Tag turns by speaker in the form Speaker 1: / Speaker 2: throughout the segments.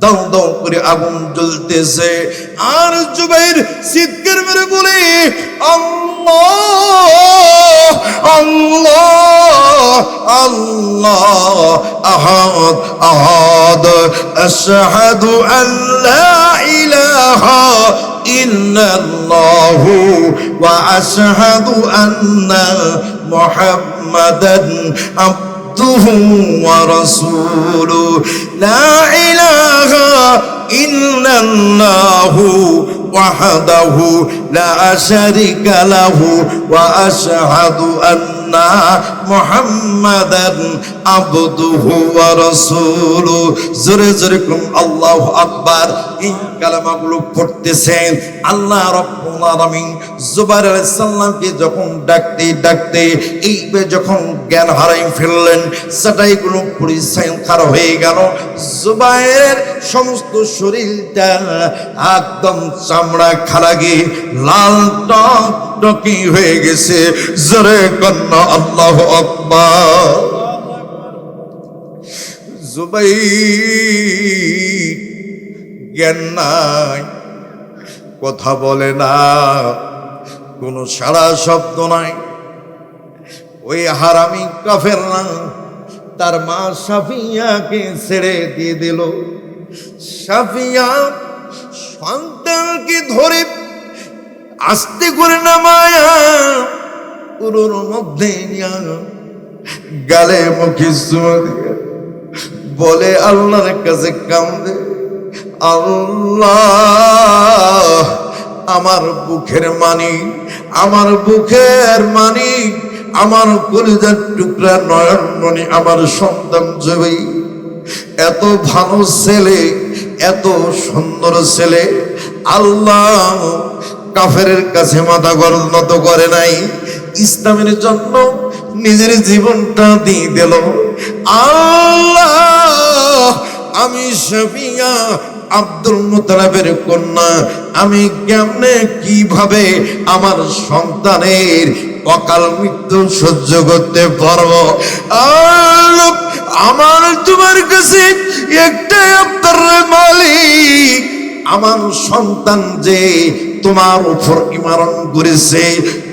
Speaker 1: দাও দাও করে আগুন জ্বলতেছে। আর জুবাইর চিৎকার মেরে বলে, আল্লাহ আল্লাহ আল্লাহ আহাদ আহাদ আশহাদু আল্লা ইলাহা ইল্লাল্লাহু ওয়া আশহাদু আন্না মুহাম্মাদান আবদুহু ওয়া রাসূলুহু লা ইলাহা ইল্লাল্লাহু ওয়াহদাহু লা শারীকা লাহু ওয়া আশহাদু আন্না মুহাম্মাদান আবদুহু ওয়া রাসূলুহু। জোরে জোরে কোন আল্লাহু আকবার। এই কালেমাগুলো পড়তেছেন। আল্লাহ রাব্বুল আলামিন জুবাইর আলাইহিস সালামকে যখন ডাকতে ডাকতে এইভাবে যখন জ্ঞান হারাই ফেললেন, সেটাইগুলো পরিষ্কার হয়ে গেল। জুবাইরের সমস্ত শরীরটা একদম চামড়া খারাগে লাল টকটকি হয়ে গেছে। জোরে কন্না আল্লাহু আকবার। জুবাইর জ্ঞান নাই, কথা বলে না, কোনো সারা শব্দ নাই। ওই হারামি কাফের না তার মা সাফিয়াকে ছেড়ে দিয়ে দিল। সাফিয়া সন্তানকে ধরে আস্তে করে নামায়া পুরোর মধ্যে নিয়া গালে মুখে চুমা দিয়ে বলে আল্লাহর কাছে কান্দে, আল্লাহ আমার বুকের মানিক, আমার বুকের মানিক, আমার কলিজার টুকরা নয়নমণি, আমার সন্তান জবি, এত ভালো ছেলে, এত সুন্দর ছেলে, আল্লাহ কাফেরের কাছে মাথা নত করে নাই, ইসলামের জন্য নিজের জীবনটা দিয়ে দিল। আল্লাহ আমি সাফিয়া আব্দুল মুত্তালিবের কন্যা, আমি কেমনে কিভাবে আমার সন্তানের অকাল মৃত্যু সহ্য করতে পারবো? আল্লাহ আমার তোমার কাছে একটাই আবদার মালিক, আমার সন্তান যে তোমার উপর ঈমান করেছে,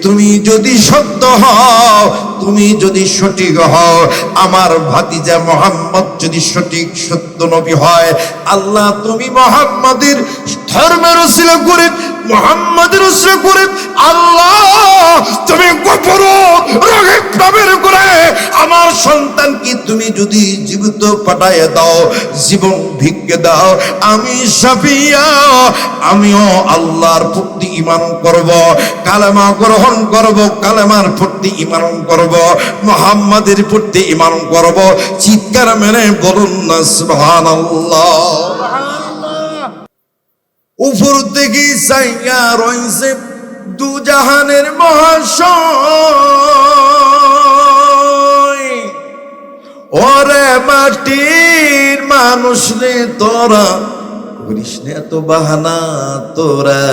Speaker 1: তুমি যদি সত্য হও, তুমি যদি সঠিক হও, আমার ভাতিজা মুহাম্মদ যদি সঠিক সত্য নবী হয়, আল্লাহ তুমি মুহাম্মাদের ধর্মের উসিলা করে, মুহাম্মাদের উসিলা করে আল্লাহ তুমি গোপন রোগের করে আমার সন্তানকে তুমি যদি জীবিত পাঠায় দাও, জীবন ভিক্ষে দাও, আমি সাফিয়া আমিও আল্লাহর প্রতি ঈমান করব, কালেমা গ্রহণ করব, কালেমার প্রতি ঈমান করব, মুহাম্মাদের প্রতি ঈমান করব। চিৎকার মেরে বলুন না সুবহানাল্লাহ। উপর থেকে চাইয়া রইছে দু জাহানের মহাশয়, ওরে মাটির মানুষ রে তোরা করিস না এত বাহানা, তোরা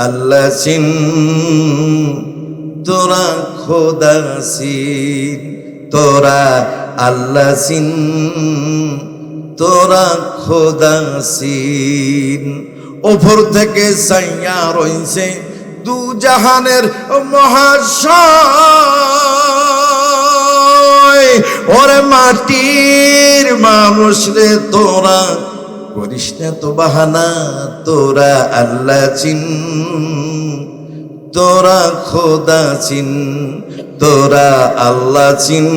Speaker 1: আল্লাহ চিন, তোরা খোদা চিন, তোরা আল্লাহ চিন, তোরা খোদা চিন। ওপর থেকে চাইয়া রইছে দু জাহানের মহাশয়, ওরে মাটির মানুষ রে তোরা করিস না তো বাহানা, তোরা আল্লাহ চিন, তোরা খোদা চিন, তোরা আল্লাহ চিন,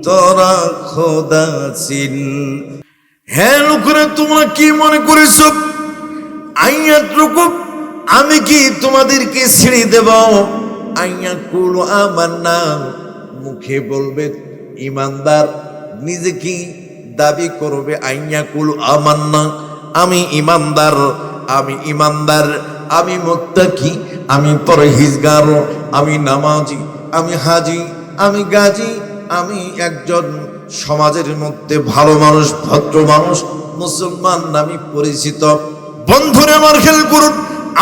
Speaker 1: তোরা খোদা চিন। হ্যাঁ লোকেরা, তোমরা কি মনে করেছ আইয়াতরুকু আমি কি তোমাদেরকে ছেড়ে দেব? আইয়া কুল আমান্না, মুখে বলবে ইমানদার, নিজে কি দাবি করবে আইয়া কুল আমান্না, আমি ইমানদার, আমি ইমানদার, আমি মুত্তাকি, আমি পরহেজগার, আমি নামাজি, আমি হাজি, আমি গাজী, আমি একজন সমাজের মধ্যে ভালো মানুষ, ভদ্র মানুষ, মুসলমান নামে পরিচিত। বন্ধুরা আমার খেয়াল করুন,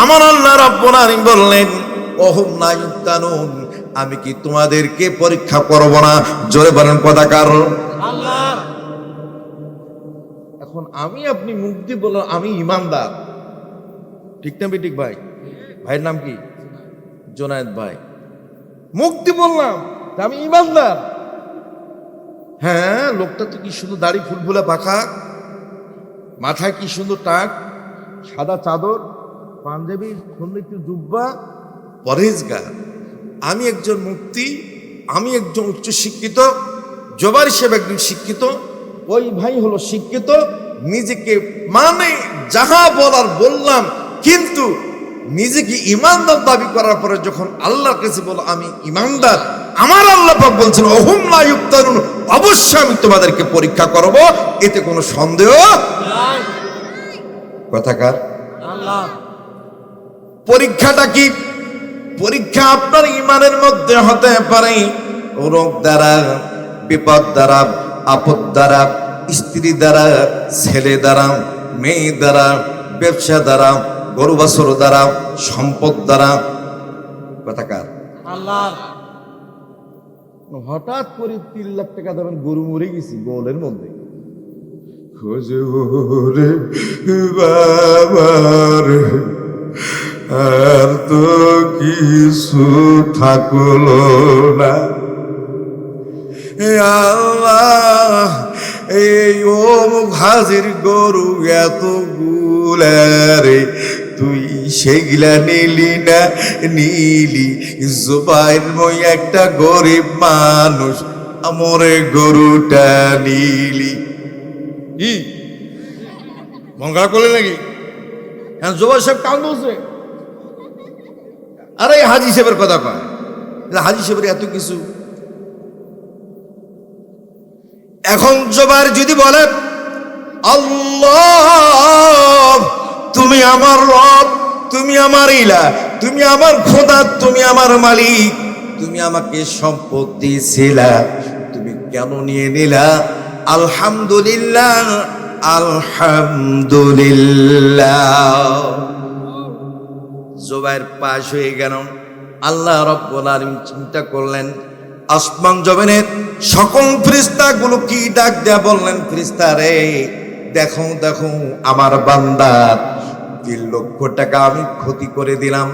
Speaker 1: আমার আল্লাহ রাব্বুল আলামিন বললেন ওহুম লা ইফতানুন, আমি কি তোমাদেরকে পরীক্ষা করব না? জোরে বলেন কথাকার আল্লাহ। এখন আমি আপনি মুক্তি বললাম আমি ইমানদার, ঠিক না ঠিক ভাই? ভাইয়ের নাম কি? জোনায়েদ ভাই। মুক্তি বললাম আমি ইমানদার। হ্যাঁ, লোকটা তো কি সুন্দর দাড়ি ফুলফুলা পাখা, মাথায় কি সুন্দর টাক, সাদা চাদর, পাঞ্জাবি, সুন্দর একটু জুব্বা, পরেজগার। আমি একজন মুক্তি, আমি একজন উচ্চ শিক্ষিত, জবার হিসেবে একজন শিক্ষিত, ওই ভাই হলো শিক্ষিত, নিজেকে মানে যাহা বলার বললাম, কিন্তু নিজেকে ইমানদার দাবি করার পরে যখন আল্লাহর কাছে বলো আমি ইমানদার, আমার আল্লাহ পাক বলছেন ওহুম লা ইফতানুন, অবশ্যই আমি তোমাদেরকে পরীক্ষা করব, এতে কোনো সন্দেহ নাই। কথাকার আল্লাহ। পরীক্ষাটা কি? পরীক্ষা আপনার ইমানের মধ্যে হতে পারে রোগ দ্বারা, বিপদ দ্বারা, আপদ দ্বারা, স্ত্রী দ্বারা, ছেলে দ্বারা, মেয়ে দ্বারা, ব্যবসা দ্বারা, গরু বাছুর দ্বারা, সম্পদ দ্বারা। কথাকার আল্লাহ। হঠাৎ করে 3 লাখ টাকা দেবেন, গরু মরে গেছি গোলের মধ্যে, হুজুরে বাবার আর তো কিছু থাকলো না। আল্লাহ, এই অমুক হাজির গরু এত গুলারে, তুই সেগুলা নিলি না, নিলি জুবাইর মই একটা গরিব মানুষ, আমরে গরুটা নিলি। কি মঙ্গলা করলে নাকি? হ্যাঁ, জুবাইর সাহেব কান্দছে। আরে হাজি সাহেবের কথা কয়, হাজি সাহেবের এত কিছু। এখন জুবাইর যদি বলে আল্লাহ তুমি আমার রব, তুমি আমার ইলা, তুমি আমার খোদা, তুমি আমার মালিক, তুমি আমাকে সম্পদ দিয়েছিলা, তুমি কেন নিয়ে নিলা? আলহামদুলিল্লাহ, আলহামদুলিল্লাহ। জুবাইর পাশ হয়ে গেল। আল্লাহ রাব্বুল আলামিন চিন্তা করলেন, আসমান জমিনের সকল ফেরেশতাগুলো কি ডাক দেয়া বললেন, ফেরেশতা রে দেখো দেখো আমার বান্দার 3 লক্ষ টাকা আমি ক্ষতি করে দিলাম,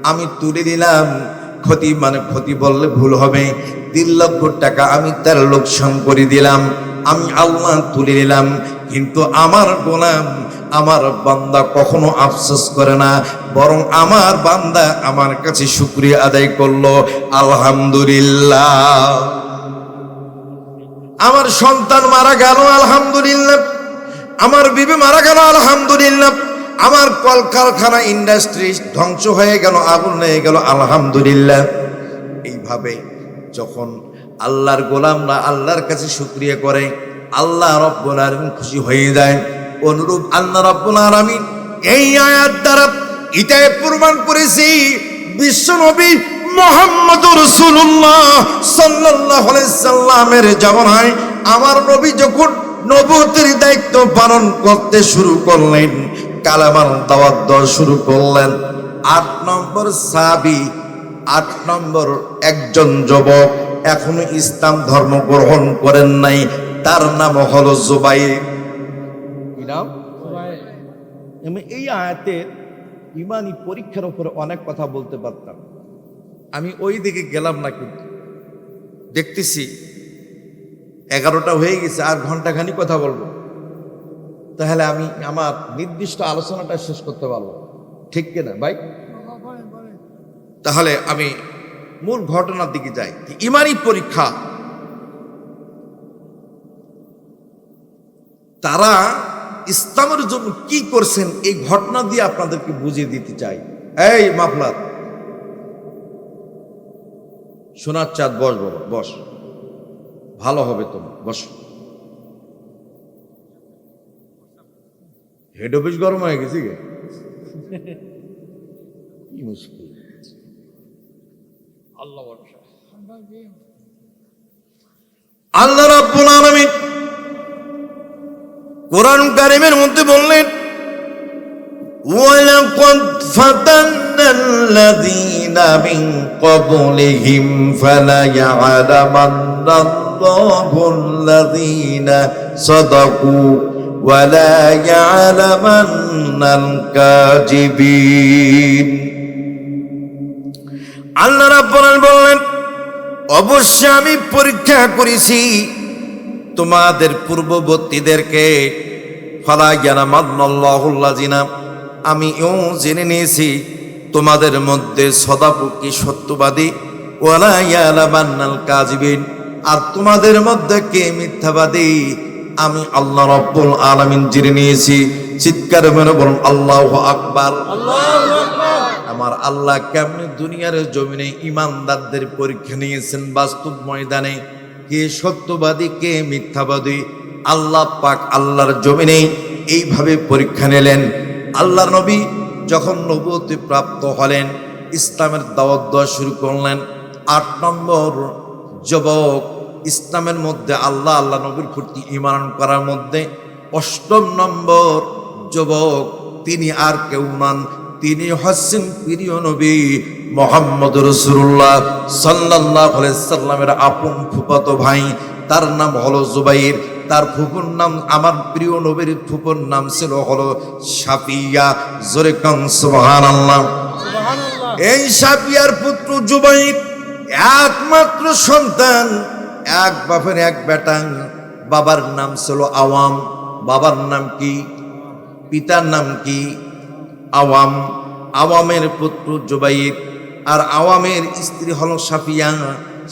Speaker 1: আমি তুলে দিলাম। ক্ষতি মানে ক্ষতি বললে ভুল হবে, 3 লক্ষ টাকা আমি তার লোকসান করে দিলাম, আমি আল্লাহ তুলে নিলাম। কিন্তু আমার গোলাম, আমার বান্দা কখনো আফসোস করে না, বরং আমার বান্দা আমার কাছে শুকরিয়া আদায় করলো, আলহামদুলিল্লাহ। আমার সন্তান মারা গেল, আলহামদুলিল্লাহ। আমার বিবি মারা গেল, আলহামদুলিল্লাহ। আমার কলকারখানা ইন্ডাস্ট্রি ধ্বংস হয়ে গেল, আগুন হয়ে গেল, আলহামদুলিল্লাহ। এইভাবে যখন আল্লাহর গোলামরা আল্লাহর কাছে শুকরিয়া করে, আল্লাহ রাব্বুল আলামিন খুশি হয়ে যায়। অনুরূপ আল্লাহ রাব্বুল আলামিন এই আয়াত দ্বারা এটাই প্রমাণ করেছি, বিশ্বনবী মুহাম্মদুর রাসূলুল্লাহ সাল্লাল্লাহু আলাইহি সাল্লামের জামানায় আমার নবী যখন নবুয়তের দায়িত্ব পালন করতে শুরু করলেন, কালেমার দাওয়াত দেওয়া শুরু করলেন, 8 নম্বর সাহাবী, 8 নম্বর একজন যুবক এখনো ইসলাম ধর্ম গ্রহণ করেন নাই, তার নাম হলো জুবাইর। কি নাম? জুবাইর। এই আয়াতের ইমানি পরীক্ষার উপরে অনেক কথা বলতে পারতাম, আমি ওই দিকে গেলাম না, কিন্তু দেখতেছি 11টা হয়ে গেছে, আর ঘন্টাখানি কথা বলবো, তাহলে আমি আমার নির্দিষ্ট আলোচনাটা শেষ করতে পারবো, ঠিক কিনা ভাই? তাহলে আমি মূল ঘটনার দিকে যাই। ইমানি পরীক্ষা, তারা ইসলামের জন্য কি করছেন এই ঘটনা দিয়ে আপনাদেরকে বুঝিয়ে দিতে চাই। এই মাফলার সোনার চাঁদ, বস বাবা বস, ভালো হবে তোমার, বস। হেড অফিস গরম হয়ে গেছে গে, কি মুশকিল। আল্লাহ রাব্বুল আলামিন কোরআন কারীমের মধ্যে বললেন, ওয়ালাকাদ ফাতান্নাল্লাযীনা মিন ক্বাবলিহিম ফালায়া'লামান্নাল্লাহুল্লাযীনা সাদাকু ولا يعلمن الكاذبين আল্লাহ রাব্বুল আলামিন বললেন, অবশ্যই আমি পরীক্ষা করেছি তোমাদের পূর্ববর্তীদেরকে। ফালা ইয়ালামান্নাল্লাহুল্লাযিনা, আমি এও জেনে নিয়েছি তোমাদের মধ্যে সদাপক্ষী সত্যবাদী, ওয়ালা ইয়ালামান্নাল কাযিবিন, আর তোমাদের মধ্যে কে মিথ্যাবাদী আমি আল্লাহ রাব্বুল আলামিন জেনে নিয়েছি। চিৎকার মেরে বলুন আল্লাহু আকবার। আমার আল্লাহ কেমনে দুনিয়ার জমিনে ইমানদারদের পরীক্ষা নিয়েছেন বাস্তব ময়দানে, কে সত্যবাদী কে মিথ্যাবাদী। আল্লাহ পাক আল্লাহর জমিনে এইভাবে পরীক্ষা নিলেন। আল্লাহর নবী যখন নবুয়ত প্রাপ্ত হলেন, ইসলামের দাওয়াত দেওয়া শুরু করলেন। 8 নম্বর যুবক ইসলামের মধ্যে আল্লাহ নবীর প্রতি ঈমান করার মধ্যে 8ম নম্বর যুবক, তিনি আর কেউ নন, তিনি হচ্ছেন প্রিয় নবী মুহাম্মদ রাসূলুল্লাহ সাল্লাল্লাহু আলাইহি সাল্লামের আপন ফুফাতো ভাই। তার নাম হলো জুবাইর। তার ফুফুর নাম, আমার প্রিয় নবীর ফুফুর নাম ছিল হলো সাফিয়া। জোরে কান সুবহানাল্লাহ। এই সাফিয়ার পুত্র জুবাইর একমাত্র সন্তান, এক বাপের এক বেটা। বাবার নাম ছিল আওয়াম। বাবার নাম কি? পিতার নাম কি? আওয়াম। আওয়ামের পুত্র জুবাইর, আর আওয়ামের স্ত্রী হলো সাফিয়া।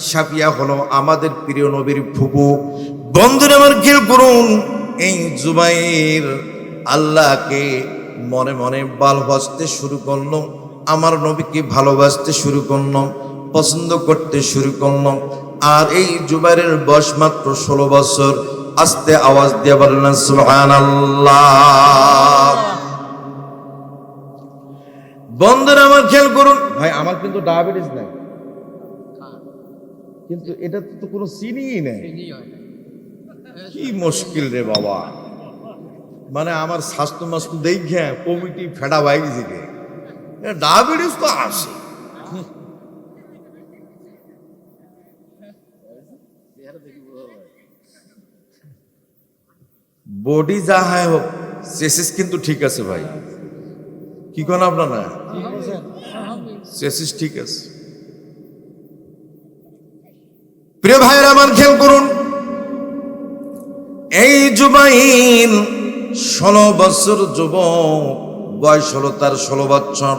Speaker 1: সাফিয়া হলো আমাদের প্রিয় নবীর ফুফু। বন্ধুরা আমার খেয়াল করুন, এই জুবাইর আল্লাহকে মনে মনে ভালোবাসতে শুরু করলো, আমার নবীকে ভালোবাসতে শুরু করলো, পছন্দ করতে শুরু করলো। আর এই জুবাইরের বয়স মাত্র 16 বছর। আস্তে আওয়াজ দিয়ে বলেন সুবহানাল্লাহ। বন্ধুরা আমার খেয়াল করুন, ভাই আমার কিন্তু ডায়াবেটিস নাই, কিন্তু এটা তো কোনো চিনিই নেই। কি মুশকিল রে বাবা, মানে আমার স্বাস্থ্য মাস্ত দেখে কমিটি ফেডা ভাই গেছে, ডায়াবেটিস তো আসে। বডি যা হয় হোক, চেসিস কিন্তু ঠিক আছে ভাই। কি কোন আপনার না চেসিস ঠিক আছে। প্রিয় ভাইয়েরা আমার খেয়াল করুন, এই জুবাইর 16 বছর যুবক, বয়স হলো তার 16 বছর।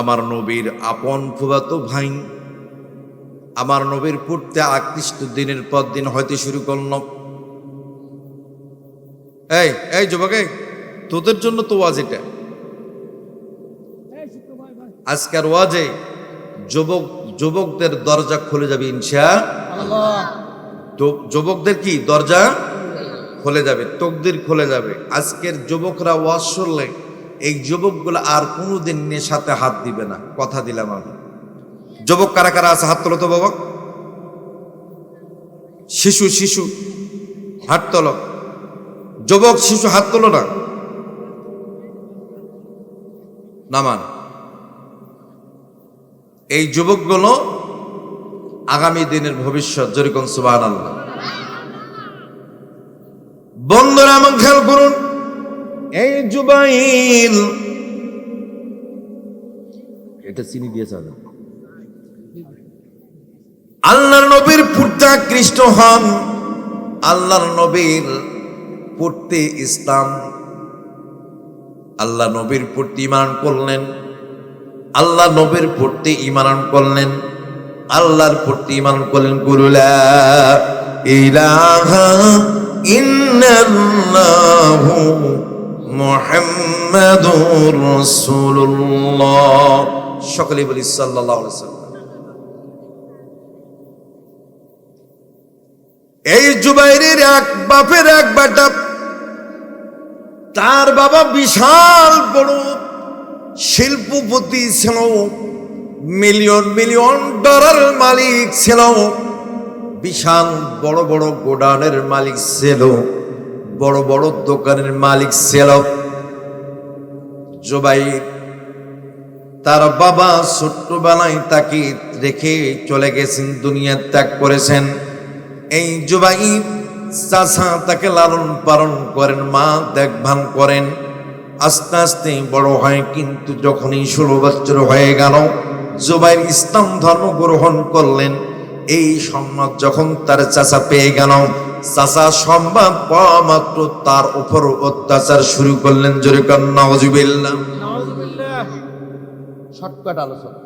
Speaker 1: আমার নবীর আপন ফুফাতো ভাই, আমার নবীর পড়তে আকৃষ্ট দিনের পর দিন হইতে শুরু করল। এই যুবক, তোদের জন্য তো ওয়াজ এটা। আজকের ওয়াজে যুবকদের দরজা খুলে যাবে ইনশাআল্লাহ। যুবকদের কি দরজা খুলে যাবে, তকদির খুলে যাবে। আজকের যুবকরা ওয়াজ শুনলে এই যুবকগুলো আর কোনোদিন নেশাতে হাত দিবে না, কথা দিলাম আমি। যুবক কারা কারা আছে হাত তোলো তো বাবা। শিশু হাত তোলো। যুবক শিশু হাত তোলো না, নামান। এই যুবকগুলো আগামী দিনের ভবিষ্যৎ। যেরকম সুবহানাল্লাহ। বন্ধুরা আমার খেয়াল করুন, এই জুবাইর, এটা চিনি দিয়েছে আল্লাহর নবীর পুত্র খ্রিস্ট হন। আল্লাহর নবীর পড়তে ইসলাম, আল্লাহ নবীর প্রতি ঈমান করলেন। আল্লাহ নবীর প্রতি ঈমান করলেন, আল্লাহর প্রতি ঈমান করলেন। কুলা ইলাহা ইল্লাল্লাহু মুহাম্মাদুর রাসূলুল্লাহ। সকলে বলি সাল্লাল্লাহু আলাইহি ওয়াসাল্লাম। এই জুবাইরের এক বাপের এক বেটা। তার বাবা বিশাল বড় শিল্পপতি ছিল, মিলিয়ন ডলার মালিক ছিল, বিশাল বড় বড় গোডাউনের মালিক ছিল, বড় বড় দোকানের মালিক ছিল। জুবাইর, তার বাবা ছোট্টবেলায় তাকে রেখে চলে গেছেন, দুনিয়া ত্যাগ করেছেন। এই জুবাইর চাচা তাকে লালন পালন করেন, মা দেখভাল করেন। আস্তে আস্তে বড় হয়, কিন্তু যখনই 16 বছর হয়ে গেল, জুবাইর ইসলাম ধর্ম গ্রহণ করলেন। এই সংবাদ যখন তার চাচা পেয়ে গেল, চাচা সংবাদ পাওয়া মাত্র তার উপর অত্যাচার শুরু করলেন। জোরে কান নাউজুবিল্লাহ। শর্টকাট আলোচনা।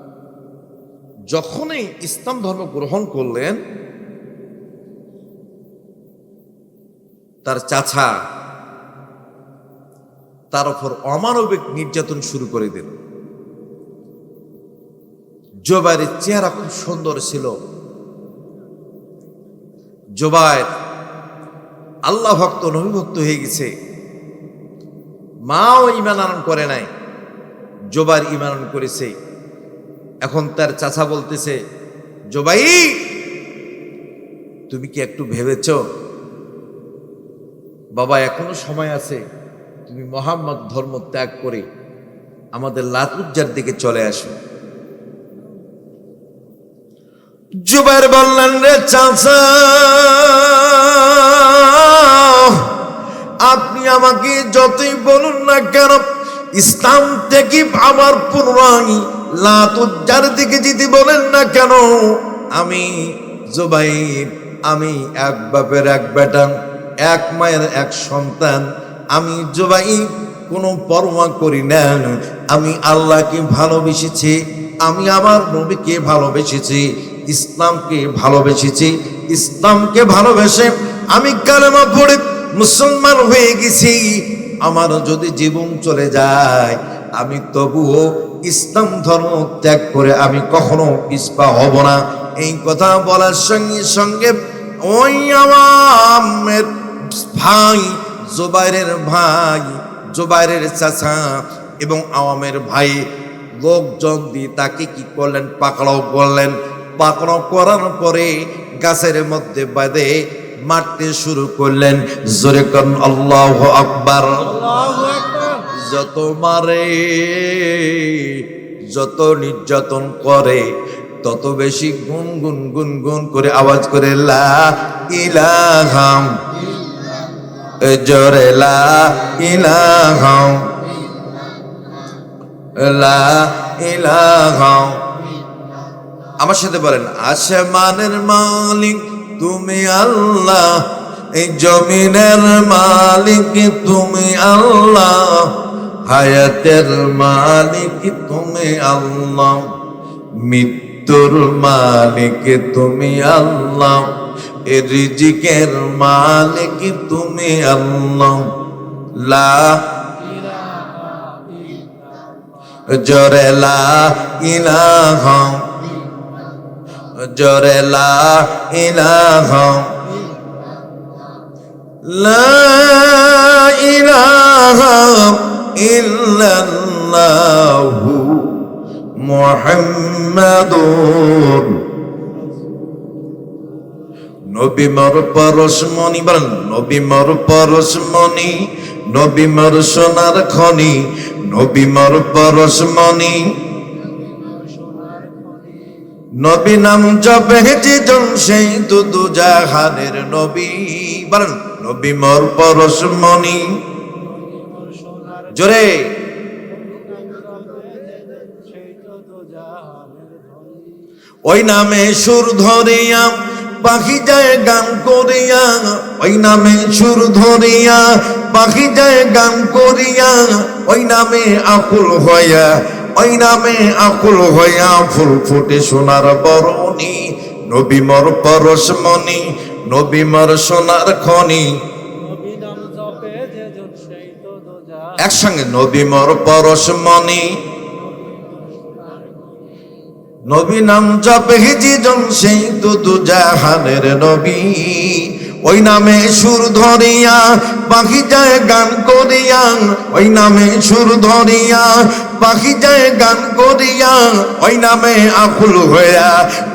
Speaker 1: যখনই ইসলাম ধর্ম গ্রহণ করলেন, তার চাচা তার উপর অমানবিক নির্যাতন শুরু করে দিল। জুবাইরের চেহারা খুব সুন্দর ছিল। জুবাইর আল্লাহ ভক্ত, নবী ভক্ত হয়ে গেছে। মাও ঈমান আনয়ন করে নাই, জুবাইর ঈমান আনয়ন করেছে। এখন তার চাচা বলতেছে, জুবাইর তুমি কি একটু ভেবেছ? বাবা এখনো সময় আছে, তুমি মুহাম্মদ ধর্ম ত্যাগ করে আমাদের লাত উজ্জার দিকে চলে আসো। জুবাইর বললেন, রে চাচা, আপনি আমাকে যতই বলুন না কেন, ইসলাম থেকে আমার পুনরায় লাত উজ্জার দিকে যেতে বলেন না কেন, আমি জুবাইর, আমি এক বাপের এক বেটা, এক মায়ের এক সন্তান। আমি জুবাইর কোনো পরোয়া করি না। আমি আল্লাহকে ভালোবেসেছি, আমি আমার নবীকে ভালোবেসেছি, ইসলামকে ভালোবেসেছি। ইসলামকে ভালোবেসে আমি কালেমা পড়ে মুসলমান হয়ে গেছি। আমার যদি জীবন চলে যায়, আমি তবুও ইসলাম ধর্ম ত্যাগ করে আমি কখনো পিছপা হব না। এই কথা বলার সঙ্গে সঙ্গে ওই আমার ভাই, জুবাইরের ভাই, জুবাইরের চাচা এবং আওয়ামের ভাই লোকজন দিয়ে তাকে কি করলেন, পাকড়াও করলেন। পাকড়াও করার পরে গাছের মধ্যে বাঁধে মারতে শুরু করলেন। জোরে কোন আল্লাহু আকবার। যত মারে, যত নির্যাতন করে, তত বেশি গুনগুন গুনগুন করে আওয়াজ করে লা ইলাহা, জোরে লা ইলাহা, লা ইলাহা। আমার সাথে বলেন, আসমানের মালিক তুমি আল্লাহ, এই জমিনের মালিক তুমি আল্লাহ, হায়াতের মালিক তুমি আল্লাহ, মৃত্যুর মালিক তুমি আল্লাহ, রিজিকের মালিক তুমি আল্লাহ। লা জোরে লা ইলাহা, জোরে লা ইলাহা, লা ইলাহা ইল্লাল্লাহু মুহাম্মাদুর। নবী মোর পরশমণি, বলেন নবী মোর পরশমণি, নবী মোর সোনার খনি, নবী মোর পরশমণি। নবী নাম জপে যে জন, সেই তো দুজাহানের নবী। বলেন নবী মোর পরশমণি, জোরে। ওই নামে সুর ধরিয়া পাখি যায় গান করিয়া, ওই নামে সুর ধরিয়া পাখি যায় গান করিয়া, ওই নামে আকুল হইয়া, ওই নামে আকুল হইয়া ফুল ফুটে সোনার বরণী। নবী মোর পরশমণি, নবী মোর সোনার খনি। একসঙ্গে নবী মোর পরশমণি, নবী নাম জপে যে জন, সেই তো দুজাহানের নবী। ওই নামে সুর ধরিয়া পাখি যায় গান করিয়া, ওই নামে সুর ধরিয়া পাখি যায় গান করিয়া, ওই নামে আকুল হইয়া,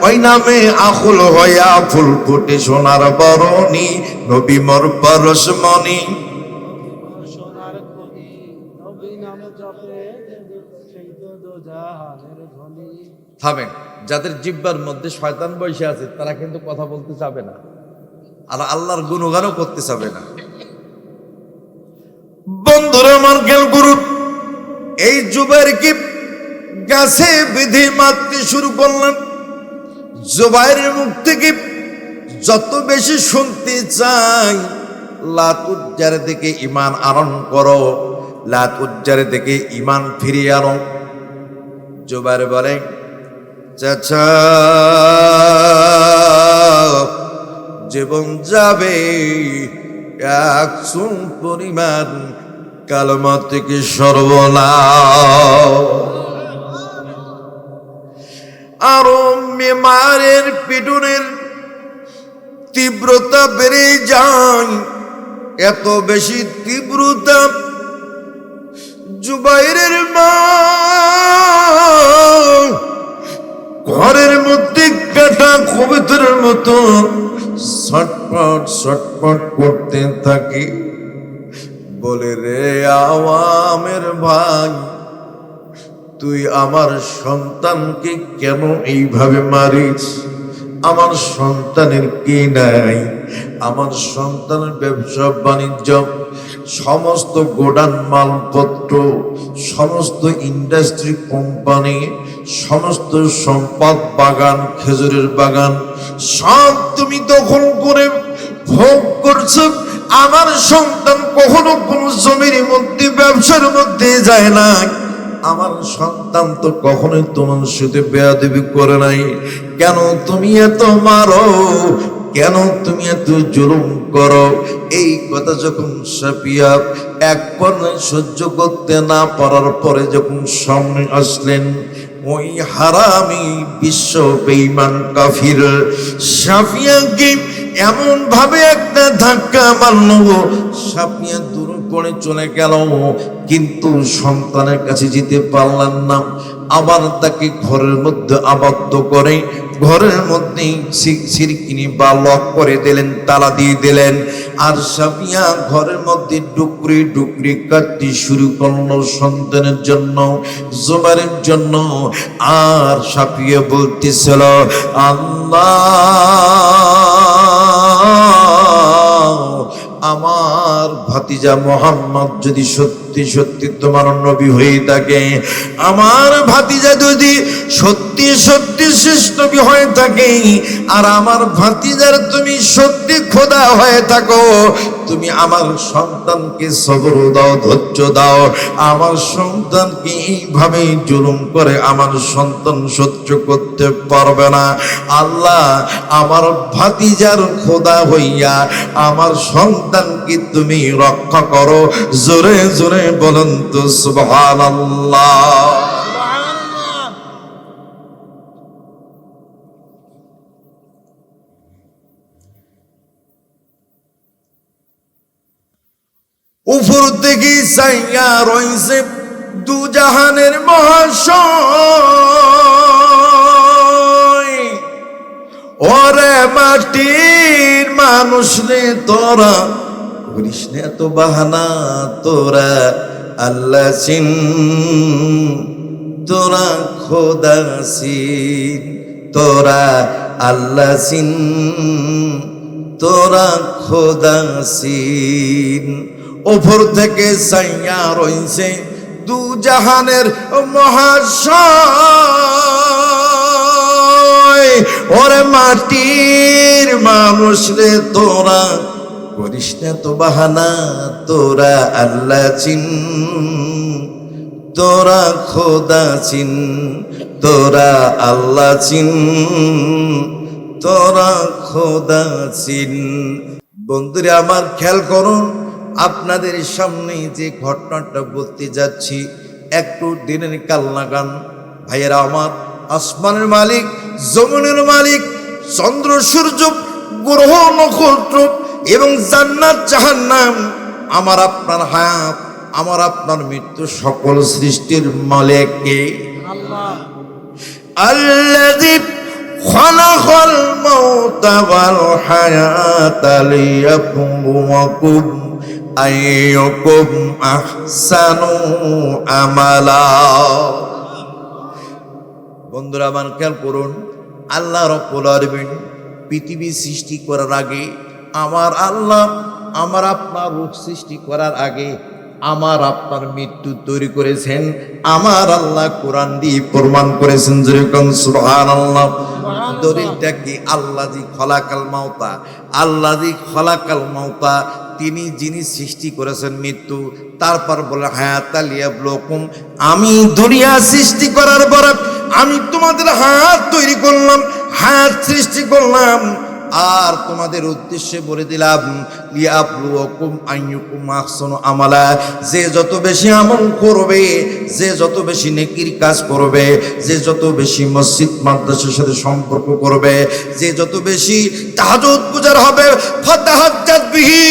Speaker 1: ওই নামে আকুল হইয়া ফুল ফুটে সোনার বরণী। নবী মোর পরশমণি। থামেন, যাদের জিহ্বার মধ্যে শয়তান বসে আছে তারা কিন্তু কথা বলতে চাবে না। আর আল্লাহর গুণগানও করতে চাবে না। বন্ধুরা আমার খেয়াল করুন, এই জুবাইরকে গাছে বেঁধে মারতে শুরু করলেন। জুবাইরের মুখ থেকে যত বেশি শুনতে চাই, লাত উজ্জার দিকে ঈমান আনয়ন করো, লাত উজ্জার দিকে ঈমান ফিরিয়ে আনো। জুবাইর বলে, চাচা জীবন যাবে, এক চুন পরিমাণ কালেমা থেকে সর্বনাশ। আরো মেমারের পিটুনের তীব্রতা বেড়ে যায়, এত বেশি তীব্রতা জুবাইরের মা ঘরের মধ্যে কাটা কবুতরের মতো ছটপট ছটপট করতে থাকে। বলে, রে আওয়ামের ভাই, তুই আমার সন্তানকে কেন এইভাবে মারিস? আমার সন্তানের কি নাই? আমার সন্তানের ব্যবসা বাণিজ্য, সমস্ত গোডান মালপত্র, সমস্ত ইন্ডাস্ট্রি কোম্পানি, সমস্ত সম্পদ, বাগান, খেজুরের বাগান, সব তুমি দখল করে ভোগ করছো। আমার সন্তান কখনো কোনো জমির মধ্যে, ব্যবসার মধ্যে যায় না। আমার সন্তান তো কখনোই তোমার সাথে বেয়াদবি করে নাই। কেন তুমি এত মারো? কেন তুমি এত জুলুম করো? এই কথা যখন সাফিয়া এক পর্যায়ে সহ্য করতে না পারার পরে যখন সামনে আসলেন, ওই হারামি বিশ্ব বেঈমান কাফির সাফিয়াকে এমন ভাবে একটা ধাক্কা মারল, সাফিয়া দূর করে চলে গেল, কিন্তু সন্তানের কাছে যেতে পারলেন না। আবার তাকে ঘরের মধ্যে আবদ্ধ করে ঘরের মধ্যে সিরকিনি বা লক করে দিলেন, তালা দিয়ে দিলেন। আর সাফিয়া ঘরের মধ্যে ডুকরি ডুকরি কাটতে শুরু করলো সন্তানের জন্য, জুবাইরের জন্য। আর সাফিয়া বলতেছিল, আল্লাহ, আমার ভাতিজা মোহাম্মদ যদি সত্যি সত্যি তোমার নবী হয়ে থাকে, আমার ভাতিজা যদি সত্যি সত্যি শেষ নবী হয়ে থাকে, আর আমার ভাতিজার তুমি সত্যি খোদা হয়ে থাকো, তুমি আমার সন্তানকে সবর দাও, ধৈর্য দাও। আমার সন্তানকে এইভাবে জুলুম করে আমার সন্তান সহ্য করতে পারবে না। আল্লাহ, আমার ভাতিজার খোদা হইয়া আমার সন্তানকে তুমি রক্ষা করো। জোরে জোরে বলুন তো সুবহানাল্লাহ। উপর থেকে চাইয়া রইছে দু জাহানের মহাশয়। ওরে মাটির মানুষ রে, তোরা করিস না এত বাহানা, তোরা আল্লাহ চিন, তোরা খোদা চিন, তোরা আল্লাহ চিন, তোরা খোদা চিন। ওপর থেকে চাইয়া রইছে দু জাহানের মহাশয়। ওরে মাটির মানুষ রে, তোরা করিস না তো বাহানা, তোরা আল্লাহ চিন, তোরা খোদা চিন, তোরা আল্লাহ চিন, তোরা খোদা চিন। বন্ধুরা আমার, খেয়াল করুন, আপনাদের সামনে যে ঘটনাটা বলতে যাচ্ছি, একটু দিনের কাল লাগান। ভাইয়েরা আমার, আসমানের মালিক, জমিনের মালিক, চন্দ্র সূর্য, গ্রহ নক্ষত্র এবং জান্নাত জাহান্নাম, আমার আপনার হায়াত, আমার আপনার মৃত্যু, সকল সৃষ্টির মালিক কে? আল্লাহ। আল্লাযী খালাকাল মাউতা ওয়াল হায়াতা লিয়াবলুয়াকুম আইয়ুকুম আহসানু আমালা। বন্ধুরা আমার, খেয়াল করুন, আল্লাহ রাব্বুল আলামিন পৃথিবী সৃষ্টি করার আগে আমার আল্লাহ আমার আপনার রূপ সৃষ্টি করার আগে আমার আপনার মৃত্যু তৈরি করেছেন। আমার আল্লাহ কোরআন দিয়ে প্রমাণ করেছেন, যেরকম সুবহানাল্লাহ। দলিলটা কি? আল্লাযী খলাকাল মাউতা, আল্লাযী খলাকাল মাউতা, তিনি যিনি সৃষ্টি করেছেন মৃত্যু, তারপর বলে হায়াতাল লিয়াবলুকুম, আমি দুনিয়া সৃষ্টি করার পরে আমি তোমাদের হায়াত তৈরি করলাম, হায়াত সৃষ্টি করলাম, আর তোমাদের উদ্দেশ্যে বলে দিলাম লিয়াবলুকুম আইয়ুকুম আহসানু আমালা, যে যত বেশি আমল করবে, যে যত বেশি নেকির কাজ করবে, যে যত বেশি মসজিদ মাদ্রাসার সাথে সম্পর্ক করবে, যে যত বেশি তাহাজ্জুদ গুজার হবে, ফাতাহাজ্জাত বিহি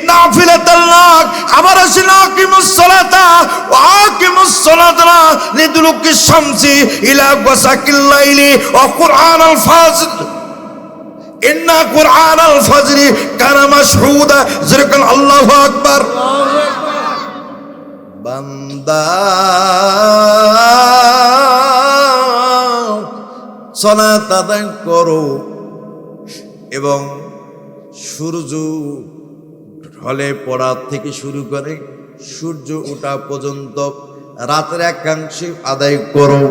Speaker 1: নাফিলাতাল লাক, আমার আসলে আকিমুস সালাতা ওয়া আকিমুস সালাতা লিদুলুকিশ শামসি ইলা গাসাকিল লাইলি ওয়া কুরআনাল ফাজর, ইন্না কুরআনাল ফাজরি কানা মাশহুদা, যেরকম আল্লাহু আকবার। বান্দা সালাত আদায় করো এবং সূর্য ঢলে পড়া থেকে শুরু করে সূর্য ওঠা পর্যন্ত রাতের একাংশে আদায় করো।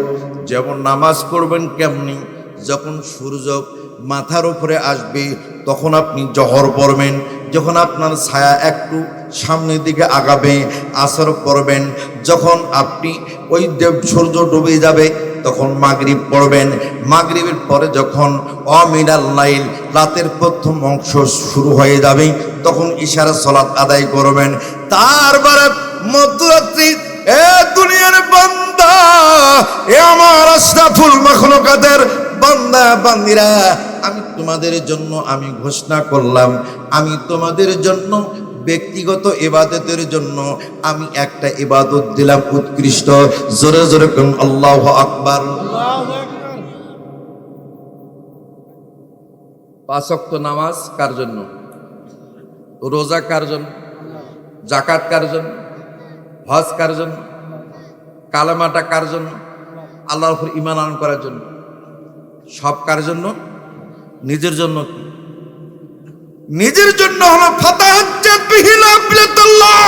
Speaker 1: যেমন নামাজ পড়বেন কেমনি? যখন সূর্য মাথার উপরে আসবে তখন আপনি জহর পড়বেন, যখন আপনার ছায়া একটু সামনের দিকে আগাবে আসর পড়বেন, যখন আপনি ওই সূর্য ডুবে যাবে তখন মাগরিব পড়বেন, মাগরিবের পরে যখন অমিনাল লাইল রাতের প্রথম অংশ শুরু হয়ে যাবে তখন ইশার সালাত আদায় করবেন। তারপরে মধ্যরাত্রি, এ দুনিয়ার বান্দা, এ আমার আশরাফুল মাখলুকাতের বান্দা বান্দিরা, আমি তোমাদের জন্য আমি ঘোষণা করলাম, আমি তোমাদের জন্য ব্যক্তিগত ইবাদতের জন্য আমি একটা ইবাদত দিলাম উৎকৃষ্ট। জোরে জোরে কোন আল্লাহু আকবার। পাঁচ ওয়াক্ত নামাজ কার জন্য? রোজা কার জন্য? যাকাত কার জন্য? হজ কার জন্য? কালেমাটা কার জন্য? আল্লাহর উপর ঈমান আনয়ন করার জন্য। সব কার জন্য? নিজের জন্য। নিজের জন্য হলো ফাতাহাজ্জাত বিহি নাফিলাতুল্লাহ,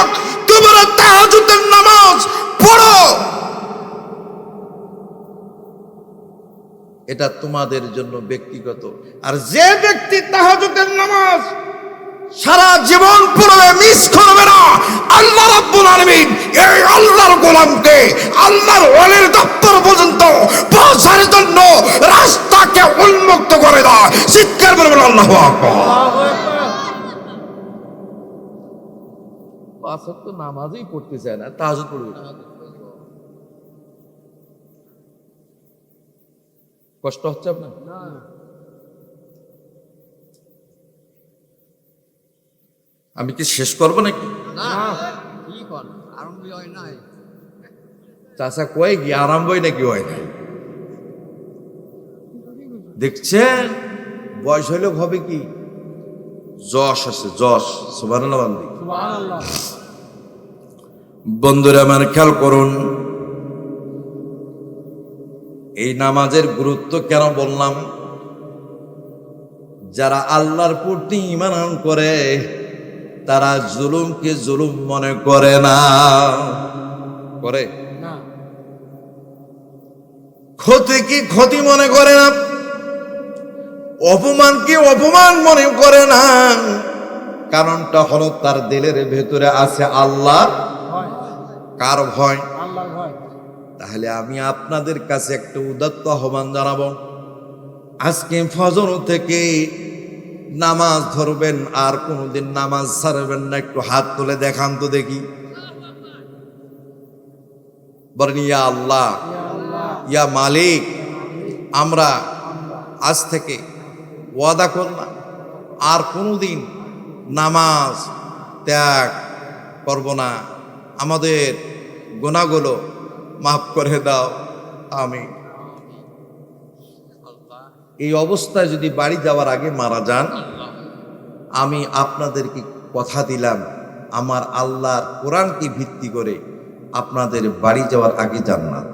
Speaker 1: তোমরা তাহাজ্জুদের নামাজ পড়ো, এটা তোমাদের জন্য ব্যক্তিগত। আর যে ব্যক্তি তাহাজ্জুদের নামাজ সারা জীবন পড়বে, মিস করবে না, আল্লাহ রাব্বুল আলামিন এই আল্লাহর গোলামকে আল্লাহর ওয়ালির দপ্তর পর্যন্ত পৌঁছার জন্য রাস্তাকে উন্মুক্ত করে দেয়। চিৎকার করে বলুন আল্লাহু আকবার। পাঁচ ওয়াক্ত নামাজই পড়তে চায় না, তাহাজ্জুদ পড়বে। কষ্ট হচ্ছে আপনার? আমি কি শেষ করবো নাকি? চাষা কয় কি আরম্ভই নাকি হয় না? দেখছেন বয়স হইলে হবে কি? যশ আছে, যশ। সুবহানাল্লাহ। বন্ধুরা আমার খেয়াল করুন, এই নামাজের গুরুত্ব কেন বললাম? যারা আল্লাহর প্রতি ঈমান করে তারা জুলুমকে জুলুম মনে করে না, করে না, ক্ষতিকে ক্ষতি মনে করে না, অপমানকে অপমান মনে করে না। কারণটা হলো তার দিলের ভেতরে আছে আল্লাহ। কার ভয়? আল্লাহর ভয়। তাহলে আমি আপনাদের কাছে একটা উদাত্ত আহ্বান জানাবো, আজকে ফজর থেকে নামাজ ধরবেন আর কোনোদিন নামাজ ছাড়বেন না। একটু হাত তুলে দেখান তো দেখি। বলেন ইয়া আল্লাহ, ইয়া মালিক, আমরা আজ থেকে ওয়াদা করলাম আর কোনোদিন নামাজ ত্যাগ করব না, আমাদের গুনাহগুলো মাফ করে দাও, আমিন। এই অবস্থায় যদি বাড়ি যাওয়ার আগে মারা যান, আমি আপনাদেরকে কথা দিলাম আমার আল্লাহর কোরআনকে ভিত্তি করে আপনাদের বাড়ি যাওয়ার আগে জান্নাত।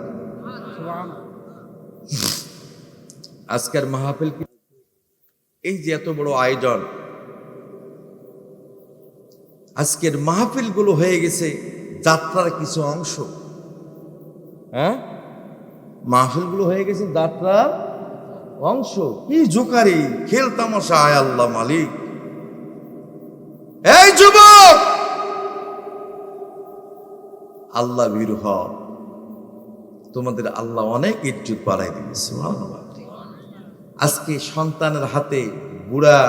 Speaker 1: আজকের মাহফিল, এই যে এত বড় আয়োজন, আজকের মাহফিলগুলো হয়ে গেছে যাত্রার কিছু অংশ। হ্যাঁ, মাহফিলগুলো হয়ে গেছে যাত্রার অংশ। কি জোকারি খেল তামাশা, আয় আল্লাহ মালিক। এই যুবক, আল্লাহ ভীরু হও, তোমাদের আল্লাহ অনেক ইজ্জত বাড়াই দিবে। সুবহানাল্লাহ। আজকে সন্তানের হাতে বুড়া,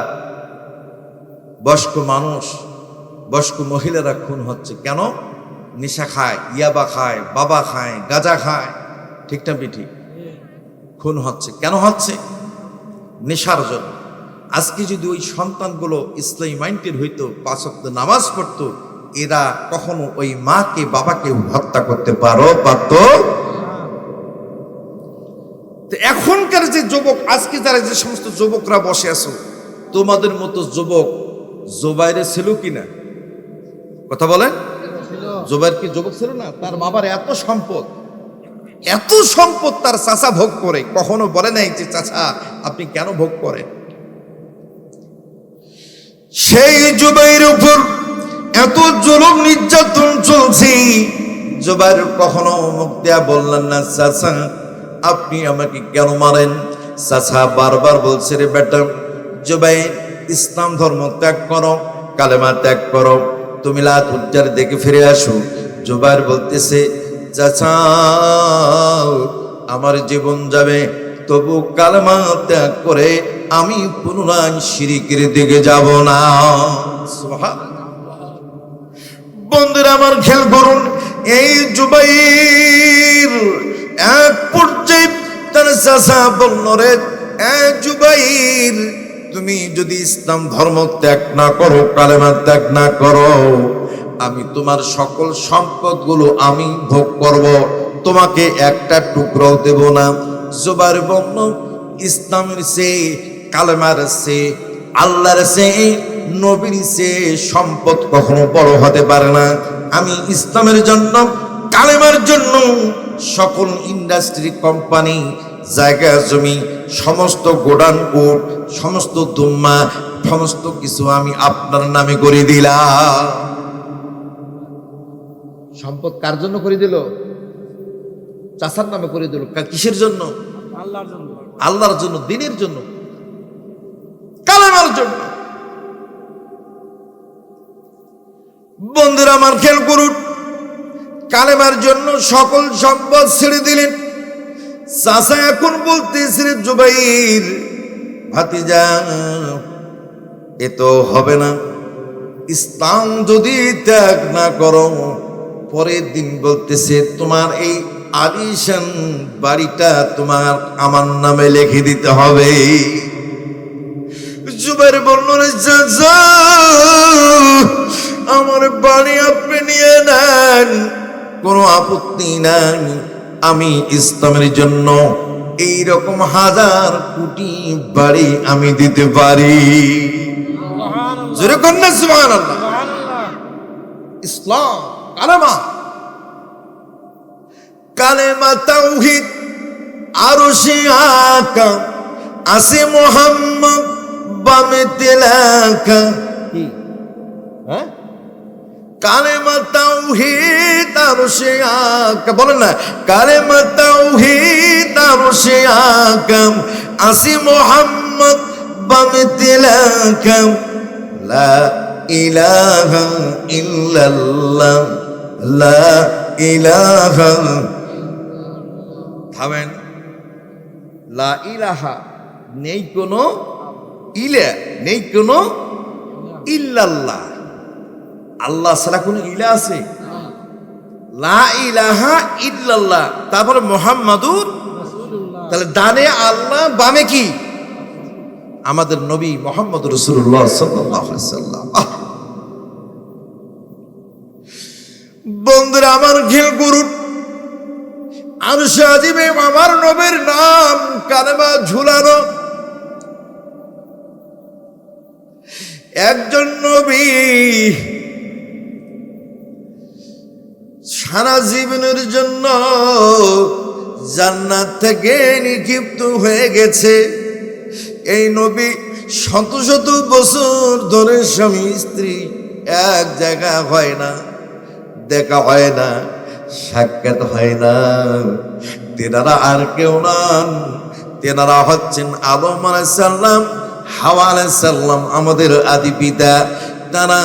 Speaker 1: বয়স্ক মানুষ, বয়স্ক মহিলারা খুন হচ্ছে কেন? নেশা খায়, ইয়াবা খায়, বাবা খায়, গাঁজা খায়। ঠিক না বেঠিক? খুন হচ্ছে কেন হচ্ছে? নেশার জন্য। আজকে যদি ওই সন্তানগুলো ইসলামী মাইন্ডেড হইতো, 5 ওয়াক্ত নামাজ পড়তো, এরা কখনো ওই মাকে বাবাকে হত্যা করতে পারতো? এখনকার যে যুবক, আজকে যারা যে সমস্ত যুবকরা বসে আছো, তোমাদের মতো যুবক জুবাইরের ছিল কিনা? কথা বলেন। জুবাইর কি যুবক ছিল না? তার বাবার এত সম্পদ, এত সম্পদ তার চাচা ভোগ করে, কখনো বলে নাই যে চাচা আপনি কেন ভোগ করেন? সেই জুবাইর উপর এত জুলুম নির্যাতন চলছে, জুবাইর কখনো মুখ দেয়া বললেন না চাচা আপনি আমাকে কেন মারেন? চাচা বারবার বলছে রে বেটা জুবাইর, ইসলাম ধর্ম ত্যাগ করো, কালেমা ত্যাগ করো, তুমি লাত উজ্জার দেখে ফিরে আসো। জুবাইর বলতেছে চাচা আমার জীবন যাবে, তবু কালেমা ত্যাগ করে আমি পুনরায় শিরকের দিকে যাব না। বন্ধুরা আমার খেয়াল করুন, এই জুবাইর এক পর্যায়ে তার চাচা বলল রে জুবাইর, তুমি যদি ইসলাম ধর্ম ত্যাগ না করো, কালেমা ত্যাগ না করো, আমি তোমার সকল সম্পদগুলো আমি ভোগ করব, তোমাকে একটা টুকরাও দেব না। জুবাইর বলল ইসলামের চেয়ে, কালেমার চেয়ে, আল্লাহর চেয়ে, নবীর চেয়ে সম্পদ কখনো বড় হতে পারে না। আমি ইসলামের জন্য, কালেমার জন্য সকল ইন্ডাস্ট্রি, কোম্পানি, জায়গা জমি, সমস্ত গোডাউন কোট, সমস্ত দুম্মা, সমস্ত কিছু আমি আপনার নামে করে দিলাম। সম্পদ কার জন্য করে দিল? চাচার নামে করে দিল। কিসের জন্য? আল্লাহর জন্য। আল্লাহর জন্য, দ্বীনের জন্য, কালেমার জন্য। বন্ধুরা আমার খেয়াল করুন, কালেমার জন্য সকল সম্পদ ছেড়ে দিলেন। চাচা এখন বলতেছিলেন জুবাইর ভাতিজা এ তো হবে না, ইসলাম যদি ত্যাগ না করো, পরের দিন বলতেছে তোমার এই আলিশান বাড়িটা তোমার আমার নামে লিখে দিতে হবে। জুবাইর বলল রে চাচা আমার বাড়ি আপনি নিয়ে নেন, কোনো আপত্তি নাই, আমি ইসলামের জন্য এইরকম 1000 কোটি বাড়ি আমি দিতে পারি। জোরে কন্যা সুবহানাল্লাহ। ইসলাম, কালেমা, কালেমা তাওহীদ, আরশে আকা আছে মুহাম্মদ বামে তেলাকা। কি? হ্যাঁ, কালেমা তাওহীদ আরশে আকা, বলেন না, কালেমা তাওহীদ আরশে আকা আছে মুহাম্মদ বামে তেলাকা। লা ইলাহা ইল্লাল্লাহ, লা ইলাহা, থামেন, লা ইলাহা নেই কোনো ইলা, নেই কোনো ইল্লাল্লাহ, আল্লাহ ছাড়া কোনো ইলা আছে? লা ইলাহা ইল্লাল্লাহ, তারপরে মুহাম্মাদুর রাসূলুল্লাহ। তাহলে ডানে আল্লাহ, বামে কি? আমাদের নবী মুহাম্মদ রাসূলুল্লাহ সাল্লাল্লাহু আলাইহি সাল্লাম। বন্ধুরা আমার খেয়াল করুন, আরশে আজিমে আমার নবীর নাম কালেমা ঝুলানো। একজন নবী সারা জীবনের জন্য জান্নাত থেকে নিক্ষিপ্ত হয়ে গেছে। এই নবী শত শত বছর ধরে স্বামী স্ত্রী এক জায়গা হয় না, দেখা হয় না, সাক্ষাৎ হয় না। তেনারা আর কেউ নন, তেনারা হচ্ছেন আদম আলাইহিস সালাম, হাওয়া আলাইহিস সালাম, আমাদের আদি পিতা। তারা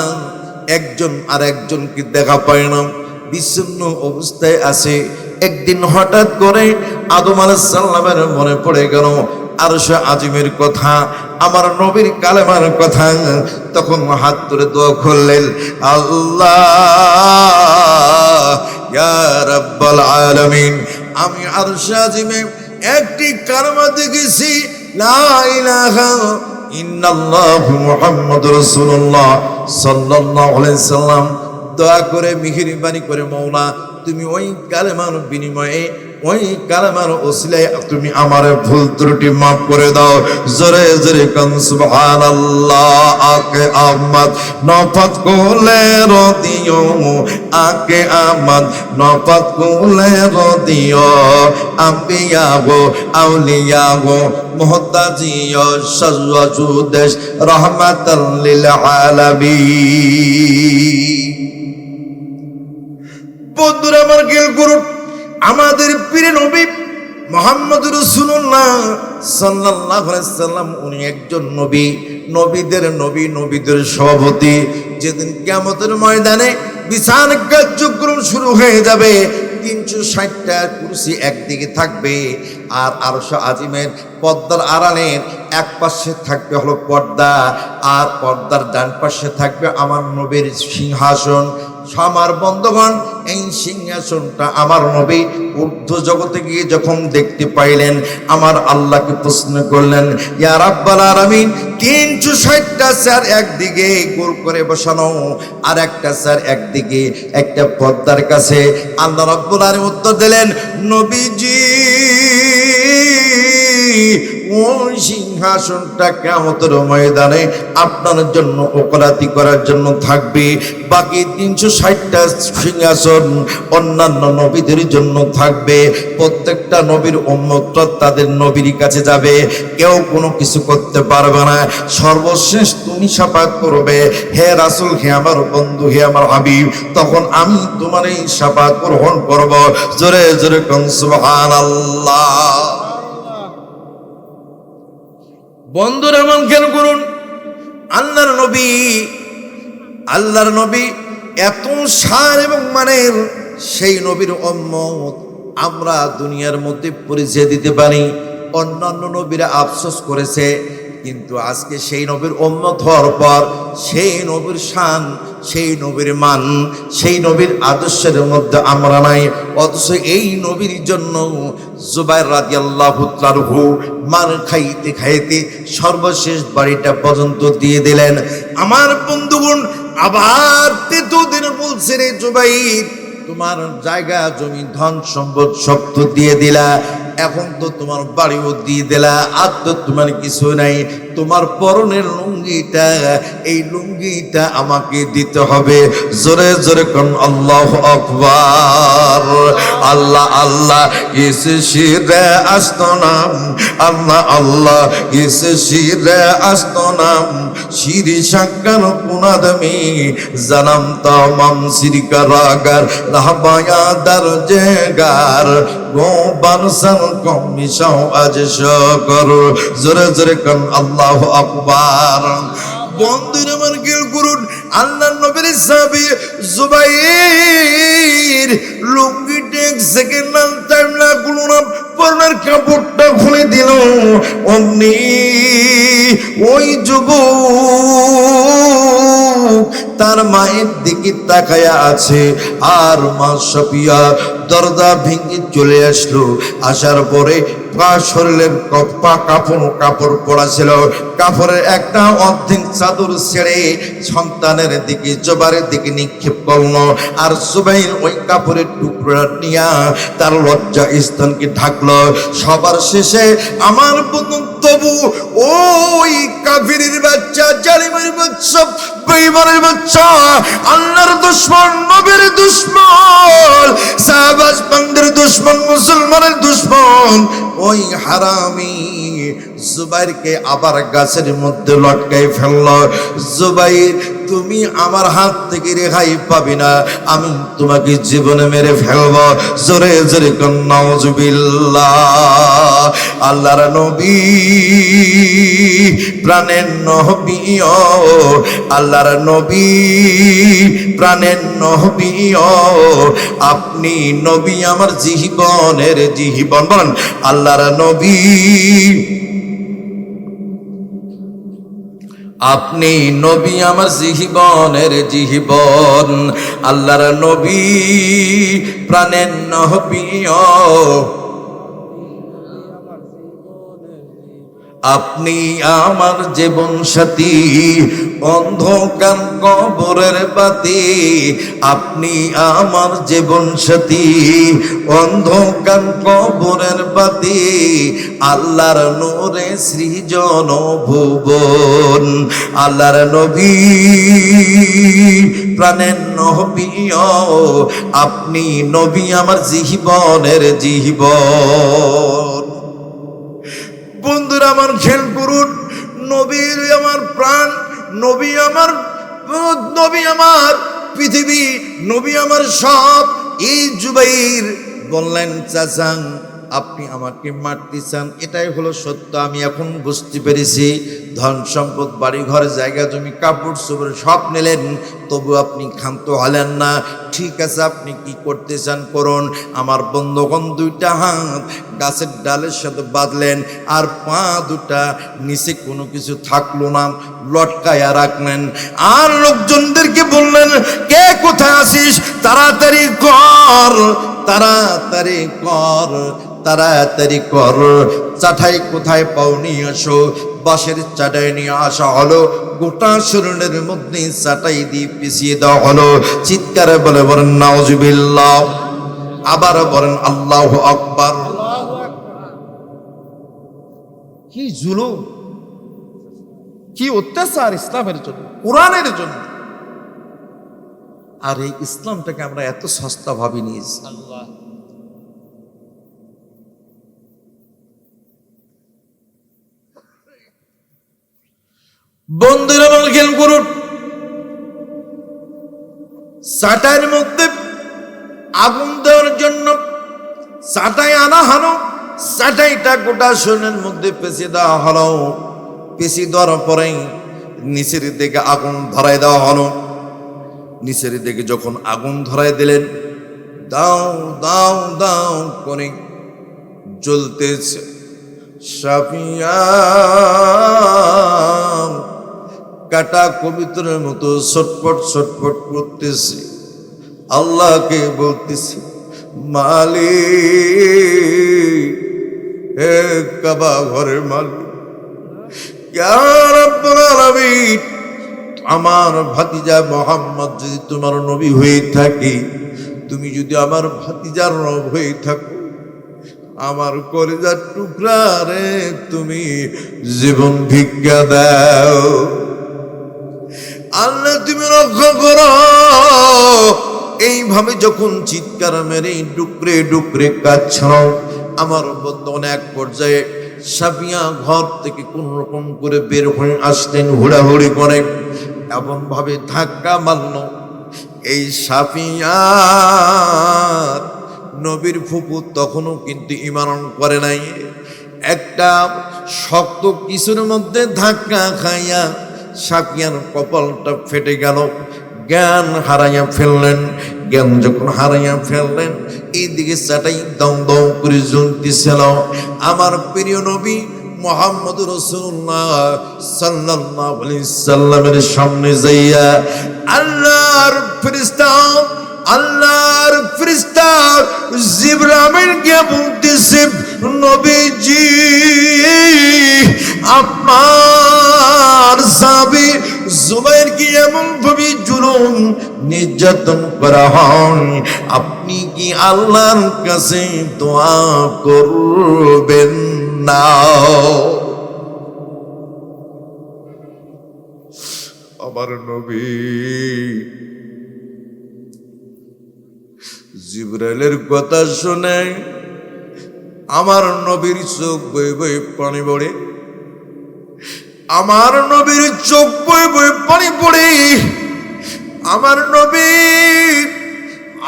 Speaker 1: একজন আর একজনকে দেখা পায় না, বিচ্ছিন্ন অবস্থায় আছে। একদিন হঠাৎ করে আদম আলাইহিস সালামের মনে পড়ে গেল আরশে আজিমের কথা, আমার নবীর কালেমার কথা। তখন হাত তুলে দোয়া করলেন, আল্লাহ ইয়া রাব্বাল আলামিন, আমি আরশে আজিমে একটি কালেমা দেখেছি, লা ইলাহা ইল্লাল্লাহু মুহাম্মাদুর রাসূলুল্লাহ সাল্লাল্লাহু আলাইহি সাল্লাম। দয়া করে মেহেরবানি করে মওলা তুমি ওই কালেমার বিনিময়ে, ওই কালেমার ওসিলায় তুমি আমার ভুল ত্রুটি মাফ করে দাও। জোরে জোরে কান সুবহানাল্লাহ। আকে আহমদ নফত কোলে রদিও, আকে আহমদ নফত কোলে রদিও, আম্বিয়া গো আউলিয়া গো মুহতাজিও সজওয়াজুদেশ রহমাতাল লিল আলামিন। বন্ধুরা আমার খেয়াল করুন, আমাদের প্রিয় নবী মুহাম্মদুর রাসূলুল্লাহ সাল্লাল্লাহু আলাইহি সাল্লাম, উনি একজন নবী, নবীদের নবী, নবীদের সভাপতি। যেদিন কিয়ামতের ময়দানে বিচার কার্যক্রম শুরু হয়ে যাবে, 360টা কুরসি একদিকে থাকবে, আর আরশ আজিমের পর্দার আড়ালের এক পাশে থাকবে হলো পর্দা, আর পর্দার ডান পাশে থাকবে আমার নবীর সিংহাসন। আমার বন্ধুগণ, এই সিংহাসনটা আমার নবী ঊর্ধ্ব জগতে গিয়ে যখন দেখতে পাইলেন, আমার আল্লাহকে প্রশ্ন করলেন, ইয়া রাব্বাল আলামিন, 360টা চেয়ার একদিকে গোল করে বসানো, আর একটা চেয়ার একদিকে একটা পর্দার কাছে। আল্লাহ রাব্বুল আলামিন উত্তর দিলেন, নবীজি ওই সিংহাসনটা কিয়ামতের ময়দানে আপনার জন্য ওকরাতি করার জন্য থাকবে। বাকি 360টা সিংহাসন অন্যান্য নবীদের জন্য থাকবে। প্রত্যেকটা নবীর উম্মতরা তাদের নবীর কাছে যাবে, কেউ কোনো কিছু করতে পারবে না। সর্বশেষ তুমি শাফাত করবে, হে রাসূল, হে আমার বন্ধু, হে আমার হাবিব, তখন আমি তোমার এই শাফাত গ্রহণ করব। জোরে জোরে কোন সুবহানাল্লাহ। বন্ধুরা মন খেয়াল করুন, আল্লাহর নবী এত সার এবং মানের, সেই নবীর উম্মত আমরা দুনিয়ার মধ্যে পরিচয় দিতে পারি। অন্যান্য নবীরা আফসোস করেছে, কিন্তু আজকে সেই নবীর উম্মত হওয়ার পর সেই নবীর শান, সেই নবীর মান, সেই নবীর আদর্শের মধ্যে আমরা নাই। অথচ এই নবীর জন্য জুবাইর রাদিয়াল্লাহু তাআলা মার খাইতে খাইতে সর্বশেষ বাড়িটা পর্যন্ত দিয়ে দিলেন। আমার বন্ধুগণ, আবার 3 দিন বলছে, রে জুবাইর, তোমার জায়গা জমি ধন সম্পদ সব তো দিয়ে দিলা, এখন তো তোমার বাড়িও দিয়ে দিলা, আর তো তোমার কিছু নাই। তোমার পরনের লুঙ্গিটা, এই লুঙ্গিটা আমাকে দিতে হবে। জোরে জোরে কোন আল্লাহু আকবার। আল্লাহ আল্লাহ ইস শিরে আস্তনাম, আল্লাহ আল্লাহ ইস শিরে আস্তনাম, শিরি শাকার পুনাদমি জানাম তামাম সিরকারাগার রাহবায়া দরজেগার গো বানসার কমিশাও আজ শকর। জোরে জোরে কোন আল্লাহু আকবার। বন্ধুরা আমার খেয়াল করুন, আল্লাহর নবীর সাহাবী জুবাইর লুঙ্গিটা 1 সেকেন্ড টাইম লাগলো না, পরনের কাপড়টা খুলে দিল। অমনি ওই যুবক তার মায়ের দিকে তাকায়া আছে, আর মা সাফিয়া দরজা ভেঙে চলে আসলো। আসার পরে শরীরের কাপড় পরা ছিল, কাপড়ের একটা অর্ধেক চাদর ছেড়ে সন্তানের দিকে, জুবাইরের দিকে নিক্ষেপ করলো। আর জুবাইর ওই কাপড়ের টুকরা নিয়া তার লজ্জা স্থানকে ঢাকলো। সবার শেষে আমার বন্ধু, তবু ওই কাফিরের বাচ্চা, জালিমের বাচ্চা, বেঈমানের বাচ্চা, আল্লাহর দুশমন, নবীর দুশমন, সাহাবাজ বান্দার দুশমন, মুসলমানের দুশমন, ওই হারামি জুবাইরকে আবার গাছের মধ্যে লটকাই ফেলল। জুবাইর তুমি আমার হাত থেকে রেহাই পাবি না, আমি তোমাকে জীবনে মেরে ফেলব। জোরে জোরে নাউজুবিল্লাহ। আল্লাহর নবী, প্রাণের নবী, আল্লাহর নবী, প্রাণের নবী, আপনি নবী আমার জীবনের জীবন। বলেন আল্লাহর নবী, আপনি নবী আমার জীবনের জীবন। আল্লাহর নবী, প্রাণের নবী, আপনি আমার জীবন সাথী, অন্ধকার কবরের বাতি। আপনি আমার জীবন সাথী, অন্ধকার কবরের বাতি। আল্লাহর নূরে সৃজন ভুবন। আল্লাহর নবী, প্রাণের নবী, আপনি নবী আমার জীবনের জীবন। বন্ধুরা আমার খেয়াল করুন, নবী আমার প্রাণ, নবী আমার, নবী আমার পৃথিবী, নবী আমার সব। এই জুবাইর বললেন, চাচা আপনি আমাকে মারতে চান, এটাই হলো সত্য। আমি এখন বুঝতে পেরেছি, ধন সম্পদ, বাড়ি ঘর, জায়গা জমি, কাপড় চোপড় সব নিলেন, তবু আপনি ক্ষান্ত হলেন না। ঠিক আছে, আপনি কি করতে চান করুন। আমার বন্ধুগণ দুইটা হাত গাছের ডালের সাথে বাঁধলেন, আর পা দুটা নিচে কোনো কিছু থাকলো না, লটকায়া রাখলেন। আর লোকজনদেরকে বললেন, কে কোথায় আছিস, তাড়াতাড়ি কর, তাড়াতাড়ি কর, তাড়াতাড়ি কর। চাটাই কোথায় পাও, নিয়ে আসো। বাঁশের চাটাই নিয়ে আসা হলো, গোটা শরীরের মধ্যে চাটাই দিয়ে পিছিয়ে দেওয়া হলো। চিৎকারে বলে বলেন নাউজুবিল্লাহ, আবার বলেন আল্লাহু আকবার। কি জুলুম, কি অত্যাচার ইসলামের জন্য, কোরআনের জন্য। আর এই ইসলামটাকে আমরা এত সস্তা ভাবি নিয়েছি। বন্ধুরা আমার খেয়াল করুন, চাটাইয়ের মধ্যে আগুন দেওয়ার জন্য চাটাই আনা হলো, চাটাইটা গোটা শরীরের মধ্যে পেঁচিয়ে দেওয়া হলো। পেঁচিয়ে দেওয়ার পরে নিচের দিকে আগুন ধরাই দেওয়া হলো। নিচের দিকে যখন আগুন ধরাই দিলেন, দাও দাও দাও করে জ্বলতেছে। সাফিয়া কাটা কবিতরের মতো ছটফট ছটফট করতেছে, আল্লাহকে বলতেছে, মালিক, হে কাবা ঘরের মালিক, ইয়া রাব্বুল আলামিন, আমার ভাতিজা মুহাম্মদ যদি তোমার নবী হয়ে থাকে, তুমি যদি আমার ভাতিজার রব হয়ে থাকো, আমার কলিজার টুকরা রে, তুমি জীবন ভিক্ষা দাও। আল্লাহ তুমি রক্ষা করো। এইভাবে যখন চিৎকার মেরে ডুকরে ডুকরে কাঁদছিল, আমার বন্ধু এক পর্যায়ে সাফিয়া ঘর থেকে কোন রকম করে বের হয়ে আসতেন, হুড়াহুড়ি করে, এমন ভাবে ধাক্কা মারল। এই সাফিয়া নবীর ফুপু তখনও কিন্তু ঈমান করে নাই। একটা শক্ত কিছুর মধ্যে ধাক্কা খাইয়া সাফিয়ার কপালটা ফেটে গেল, জ্ঞান হারাইয়া ফেললেন। জ্ঞান যখন হারাইয়া ফেললেন, এইদিকে চাটাই দম দম করে জ্বলতেছিল। আমার প্রিয় নবী মুহাম্মদ রাসূলুল্লাহ সাল্লাল্লাহু আলাইহি সাল্লামের সামনে যাইয়া আল্লাহর ফেরেশতা, আল্লাহর ফেরেশতা জিবরাইল কে বলতেছে, নবীজি আপনার সাহাবী জুবাইর কি এমন ভাবে জুলুম নির্যাতন করা হয়, আপনি কি আল্লাহর কাছে দোয়া করবেন না? আমার নবী জিবরাইলের কথা শুনে আমার নবীর চোখ বয়ে বয়ে পানি পড়ে। আমার নবীর চোখ বয়ে বয়ে পানি পড়ে আমার নবী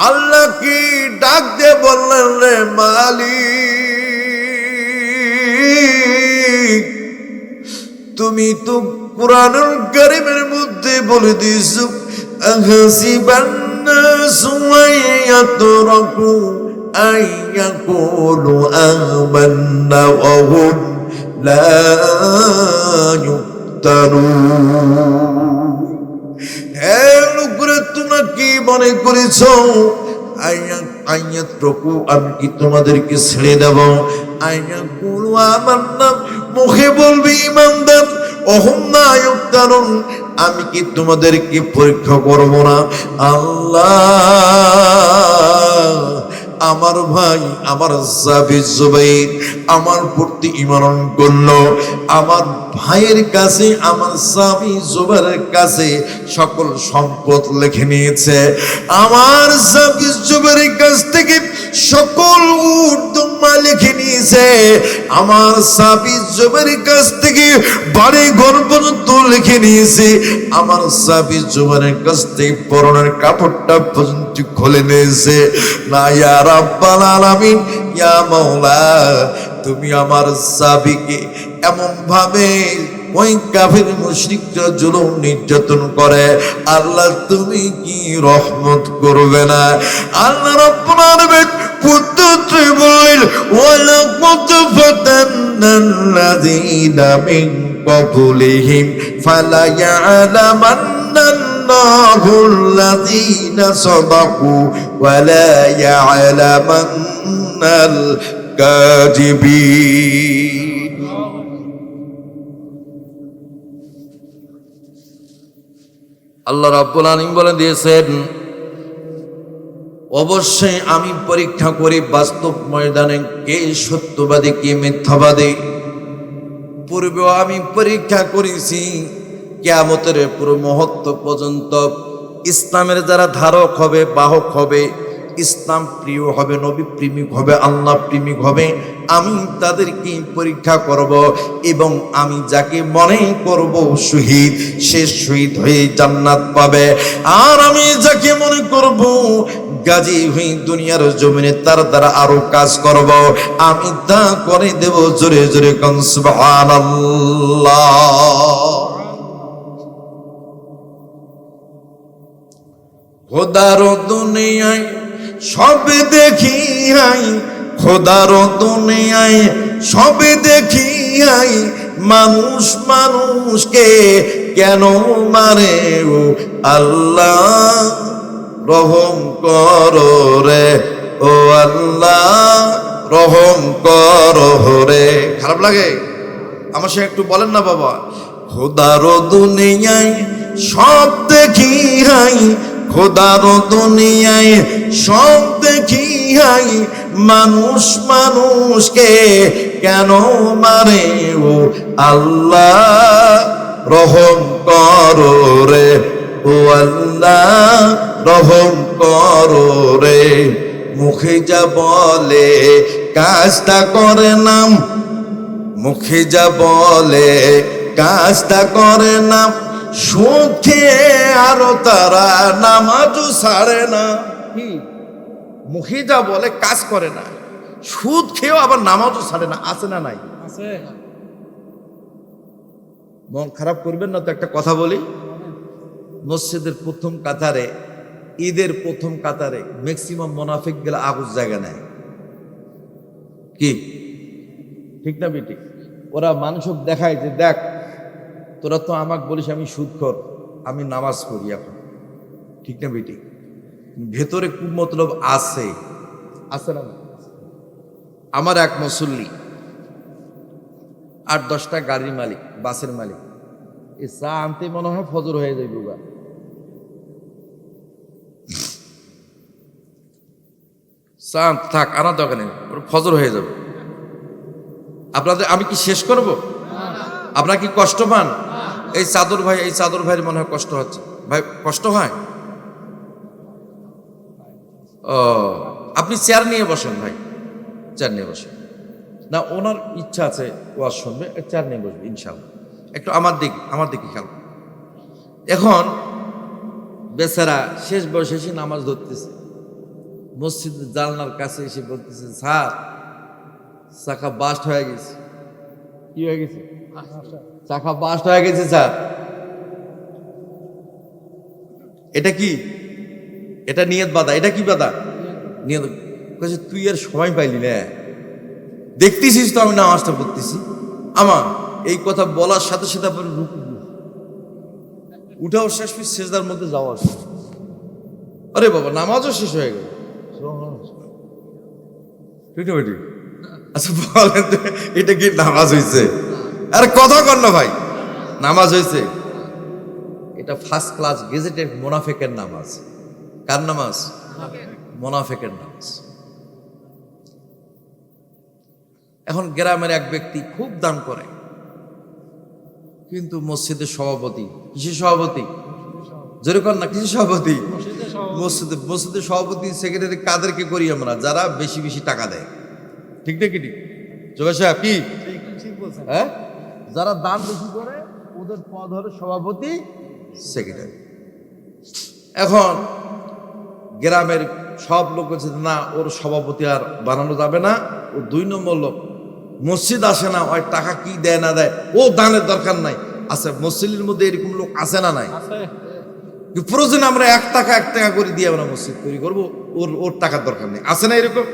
Speaker 1: আল্লাহকে ডাক দিয়ে বললেন, রে মালিক, তুমি তো কুরআনুল কারীমের মধ্যে বলে দিয়েছো, আহসিবান নাসু আইয়াতরাকু আইয়াকুলু আমান্না ওয়া হুম লা ইফতানুন। হে লোকরা, তোমরা কি মনে করেছো আইয়াতরাকু, আমি কি তোমাদেরকে ছেড়ে দেব? আইয়াকুলু আমান্না, মুখে বলবে ঈমানদার, ওহুম লা ইফতানুন, আমি কি তোমাদেরকে পরীক্ষা করব না? আল্লাহ, আমার ভাই আমার সাবিত জুবাইর আমার প্রতি ঈমান করলো, আমার ভাইয়ের কাছে আমার সাবি জুবাইরের কাছে সকল সম্পদ লিখে নিয়েছে, আমার সাবি জুবাইরের কাছ থেকে সকল উট দুম্বা লিখে নিয়েছে, আমার সাবি জুবাইরের কাছ থেকে বাড়ি ঘর পর্যন্ত লিখে নিয়েছে, আমার সাবি জুবাইরের কাছ থেকে পরনের কাপড়টা পর্যন্ত খুলে নিয়েছে। না ইয়া রাব্বাল আলামিন, ইয়া মাওলা, তুমি আমার সাবিকে এমন ভাবে ওই কাফির মুশরিকরা জুলুম নির্যাতন করে, আল্লাহ তুমি কি রহমত করবে না? আল্লাহ রাব্বুল আলামিন পুত্রে বলেন, ওয়ালাকাদ ফাতান্নাল্লাযীনা মিন ক্বাবলিহিম ফালা ইয়ালামান্নাল্লাহুল্লাযীনা সাদাকু ওয়ালা ইয়ালামান্নাল কাযিবিন। আল্লাহ রাব্বুল আলামিন বলে দিয়েছেন, অবশ্যই আমি পরীক্ষা করি বাস্তব ময়দানে কে সত্যবাদী কে মিথ্যাবাদী। পূর্বেও আমি পরীক্ষা করেছি, কিয়ামতের পুরো মুহূর্ত পর্যন্ত ইসলামের যারা ধারক হবে, বাহক হবে, ইসলাম প্রিয় হবে, নবী প্রেমিক হবে, আল্লাহ প্রেমিক হবে, আমি তাদেরকে পরীক্ষা করব এবং আমি যাকে মনে করব শহীদ, সে শহীদ হয়ে জান্নাত পাবে। আর আমি যাকে মনে করব গাজী হয়ে দুনিয়ার জমিনে তার দ্বারা আরো কাজ করব, আমি তা করে দেব। জোরে জোরে কোন সুবহানাল্লাহ। খোদার দুনিয়ায় সব দেখি আই, খোদার দুনিয়ায় সব দেখি আই, মানুষ মানুষকে কেন মারে? ও আল্লাহ রহম করো রে, ও আল্লাহ রহম করো রে। খারাপ লাগে আমার সে একটু বলেন না বাবা। খোদার দুনিয়ায় সব দেখি আই, খোদার দুনিয়ায় সব দেখি আই, মানুষ মানুষকে কেন মারে? ও আল্লাহ রহম করো রে, ও আল্লাহ রহম করো রে। মুখে যা বলে কাজটা করে না, মুখে যা বলে কাজটা করে না, সুখে আরো তারা নামাজও ছাড়ে না। মুখে যা বলে কাজ করে না, সুদ খেয়েও আবার নামাজও ছাড়ে না। আছে না নাই? আছে। মন খারাপ করবেন না তো, একটা কথা বলি। মসজিদের প্রথম কাতারে, ঈদের প্রথম কাতারে ম্যাক্সিমাম মুনাফিক গেলে আগুজ জায়গা নেয়। কি ঠিক না বেটি? ওরা মানুষক দেখায় যে দেখ তোরা তো আমাকে বলিস আমি সুদখোর, আমি নামাজ পড়ি এখন। ঠিক না বেটি? ভেতরে কুমতলব আছে, আছে না? আমার এক মুসল্লি 8-10টা গাড়ির মালিক, বাসের মালিক, এই চা আনতে মনে হয় ফজর হয়ে যায়। বুবা চা থাক, আনা দরকার নেই, ফজর হয়ে যাবে। আপনাদের আমি কি শেষ করব? আপনারা কি কষ্ট পান? এই চাদর ভাই, এই চাদর ভাইয়ের মনে হয় কষ্ট হচ্ছে। ভাই কষ্ট হয়? ও আপনি চেয়ার নিয়ে বসেন ভাই, চেয়ার নিয়ে বসেন। না ওনার ইচ্ছা আছে ওয়াজ শুনবে, চেয়ার নিয়ে বসবে ইনশাআল্লাহ।
Speaker 2: একটু আমার দিকে খেয়াল করুন। এখন বেচারা শেষ বয়সে এসে নামাজ ধরতেছে, মসজিদের জানলার কাছে এসে বলতেছে, স্যার চাকা বাস্ট হয়ে গেছে। কি হয়ে গেছে? চাকা বাস্ট হয়ে গেছে স্যার। এটা কি? এটা নিয়ত বাধা। এটা কি বাধা? নিয়ত। তুই আর সময় পাইলি না, দেখতেছিস তো আমি নামাজটা পড়তেছি। আমার এই কথা বলার সাথে সাথে আপনার রুকু উঠাও শেষ, সেজদার মধ্যে যাওয়া শেষ। আরে বাবা, নামাজও শেষ হয়ে গেল। আচ্ছা বলেন তো, এটা কি নামাজ হয়েছে? আরে কথা কর না ভাই, নামাজ হয়েছে? এটা ফার্স্ট ক্লাস গেজেটেড মোনাফেকের নামাজ। কার নামাজ? মোনাফেকের নামাজ। এখন গ্রামের এক ব্যক্তি খুব দান করে, কিন্তু মসজিদের সভাপতি। কিসের সভাপতি? যেরকম না, কিসের সভাপতি? মসজিদের সভাপতি সেক্রেটারি কাদেরকে করি আমরা? যারা বেশি বেশি টাকা দেয়। ঠিক না? কি ঠিক জোগা সাহেব? কি হ্যাঁ, যারা দান বেশি করে ওদের পদ হবে সভাপতি, সেক্রেটারি। এখন গ্রামের সব লোক বলছে না, ওর সভাপতি আর বানানো যাবে না, ও 2 নম্বর লোক। মসজিদ আসে না, ওই টাকা কি দেয় না দেয়, ও দানের দরকার নাই। আছে মসজিদের মধ্যে এরকম লোক আছে না? নাই। প্রয়োজন আমরা 1 টাকা করে দিয়ে আমরা মসজিদ তৈরি করবো, ওর টাকার দরকার নেই। আছে না এরকম?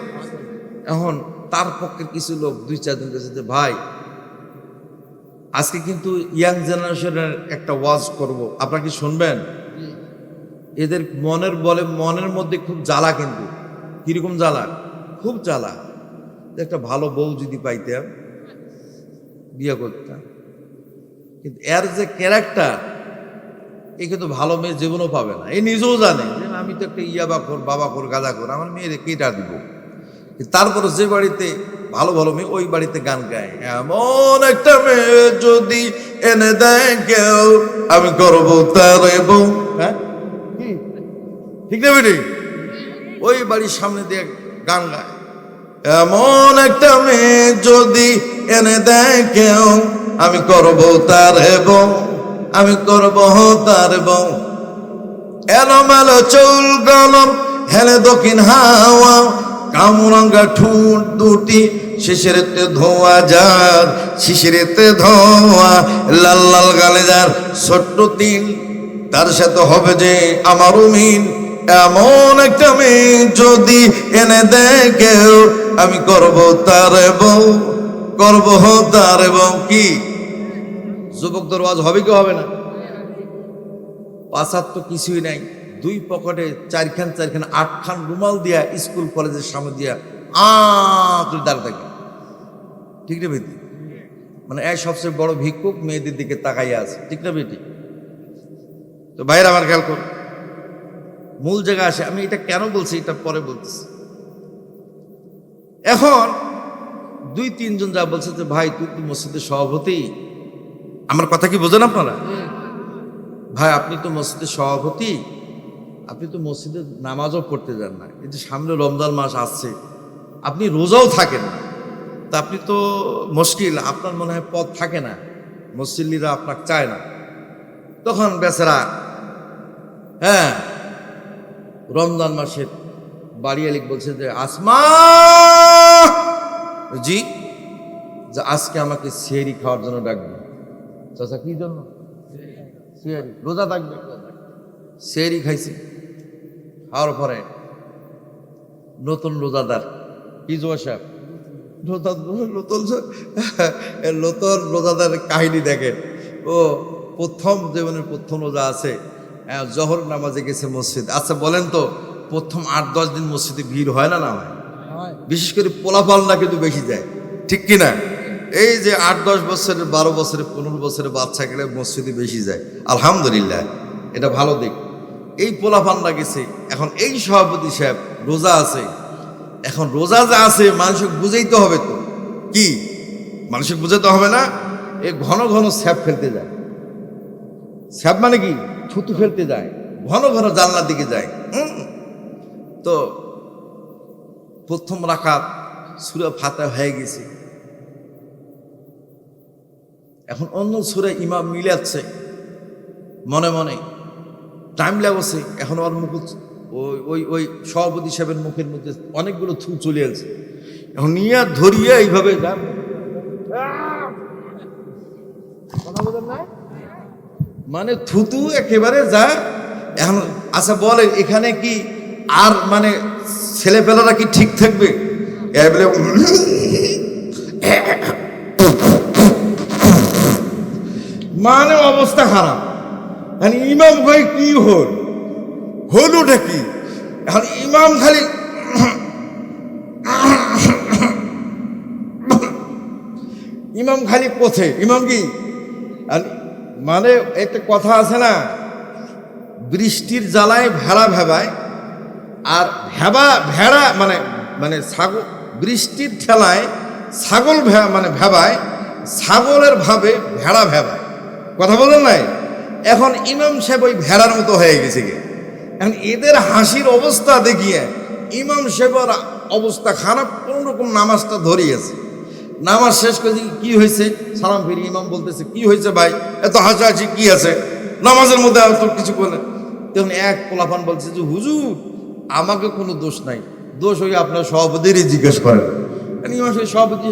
Speaker 2: এখন তার পক্ষে কিছু লোক 2-4 দিন কাছে, ভাই আজকে কিন্তু ইয়াং জেনারেশনের একটা ওয়াজ করব, আপনারা কি শুনবেন? এদের মনের মধ্যে খুব জ্বালা। কিন্তু কিরকম জ্বালা? খুব জ্বালা। একটা ভালো বউ যদি পাইতাম, বিয়ে করতাম, কিন্তু এর যে ক্যারেক্টার, এই কিন্তু ভালো মেয়ে জীবনও পাবে না। এই নিজেও জানে যে আমি তো একটা ইয়াবাখোর, বাবাখোর, গাঁজাখোর, আমার মেয়েরে কেটা দিব। তারপরে যে বাড়িতে ভালো ভালো মেয়ে, ওই বাড়িতে গান গায়, এমন একটা মেয়ে যদি এনে দেয় কেউ, আমি করবো তার বউ। হ্যাঁ, ঠিক না বেটি? ওই বাড়ির সামনে দিয়ে গান গায়, এমন একটা মেয়ে যদি এনে দেয় কেউ, আমি করবো তার বউ, আমি করবো তার বউ। এলোমেলো চুল গলম হেলে দক্ষিণ হাওয়া, কামরাঙ্গা ঠোঁট দুটি শিশিরেতে ধোয়া যার, শিশিরেতে ধোয়া লাল লাল গালে যার, ছোট্ট তিল তার সাথে হবে যে আমারও মিল। এমন একটা মেয়ে যদি এনে দেয় কেউ, আমি করবো তার বউ, করবো তার বউ। কি যুবকদের ওয়াজ হবে কি হবে না? পাঁচাত তো কিছুই নাই, 2 পকেটে 4খান 8খান রুমাল দিয়া স্কুল কলেজের সামনে দিয়া তুই দাঁড়িয়ে থাকি। ঠিক না বেটি? মানে এই সবচেয়ে বড় ভিক্ষুক মেয়েদের দিকে তাকাইয়া আছে। ঠিক না বেটি? তো ভাইরা আমার খেয়াল কর, মূল জায়গায় আসে। আমি এটা কেন বলছি এটা পরে বলতেছি। এখন 2-3 জন যা বলছে যে ভাই তুই তো মসজিদের সভাপতি, আমার কথা কি বোঝেন আপনারা? ভাই আপনি তো মসজিদের সভাপতি, আপনি তো মসজিদে নামাজও পড়তে যান না, এই যে সামনে রমজান মাস আসছে, আপনি রোজাও থাকেন না, তা আপনি তো মুশকিল, আপনার মনে হয় পথ থাকে না, মসজিদরা আপনাকে চায় না। তখন বেচারা হ্যাঁ রমজান মাসের বাড়িয়ালিক বলছে যে আসমা জি, যে আজকে আমাকে সেহরি খাওয়ার জন্য ডাকবে। চাচা কি জন্য? সেহরি, রোজা থাকবে। সেহরি খাইছে, খাওয়ার পরে নতুন রোজাদার কি জোয়া সাহেব, নতুন রোজাদারের কাহিনী দেখেন। ও প্রথম জীবনের প্রথম রোজা আছে, জহর নামাজে গেছে মসজিদ। আচ্ছা বলেন তো, প্রথম 8-10 দিন মসজিদে ভিড় হয় না? না হয়? বিশেষ করে পোলাপালনা কিন্তু বেশি যায়, ঠিক কিনা? এই যে 8-10 বছরের, 12 বছরের, 15 বছরের বাচ্চা গেলে মসজিদে বেশি যায়। আলহামদুলিল্লাহ, এটা ভালো দিক। এই পোলাপালনা গেছে। এখন এই সভাপতি সাহেব রোজা আছে, এখন রোজা যা আছে মানুষকে বুঝাইতে হবে। তো কি মানুষকে বুঝাইতে হবে না? এ ঘন ঘন স্যাপ ফেলতে যায়। স্যাপ মানে কি? থুতু ফেলতে যায়, ঘন ঘন জানলার দিকে যায়। তো প্রথম রাকাত সূরা ফাতিহা হয়ে গেছে, এখন অন্য সূরা ইমাম মিলাচ্ছে মনে মনে, টাইম লাগছে। এখন ওর মুখ ওই ওই ওই সভাপতি সাহেবের মুখের মধ্যে অনেকগুলো থু চলে আসছে। এখন নিয়ে ধরিয়ে এইভাবে মানে থুতু একেবারে যা। এখন আচ্ছা বলেন, এখানে কি আর মানে ছেলেপেলারা কি ঠিক থাকবে? মানে অবস্থা খারাপ। মানে ইমাম ভাই কি হলুটা কি? এখন ইমাম খালি ইমাম খালি কোথে ইমাম কি মানে একটা কথা আছে না, বৃষ্টির জ্বালায় ভেড়া ভেবায়, আর ভেড়া মানে মানে ছাগল, বৃষ্টির ঠেলায় ছাগল মানে ভেবায়, ছাগলের ভাবে ভেড়া ভেবায়। কথা বলেন নাই? এখন ইমাম সাহেব ওই ভেড়ার মতো হয়ে গেছে গে। এখন এদের হাসির অবস্থা দেখিয়ে ইমাম সাহেবের অবস্থা খারাপ, কোন রকম নামাজটা ধরিয়েছে। নামাজ শেষ করে কি হয়েছে, সালাম ফিরি ইমাম বলতেছে কি হয়েছে ভাই, এত হাসাহাসি কি আছে নামাজের মধ্যে? আর তো কিছু বলে তখন এক পোলাপান বলছে যে হুজুর আমাকে কোনো দোষ নাই, দোষ ওই আপনার সভাপতিরই জিজ্ঞেস করেন। ইমাম সাহেব সভাপতি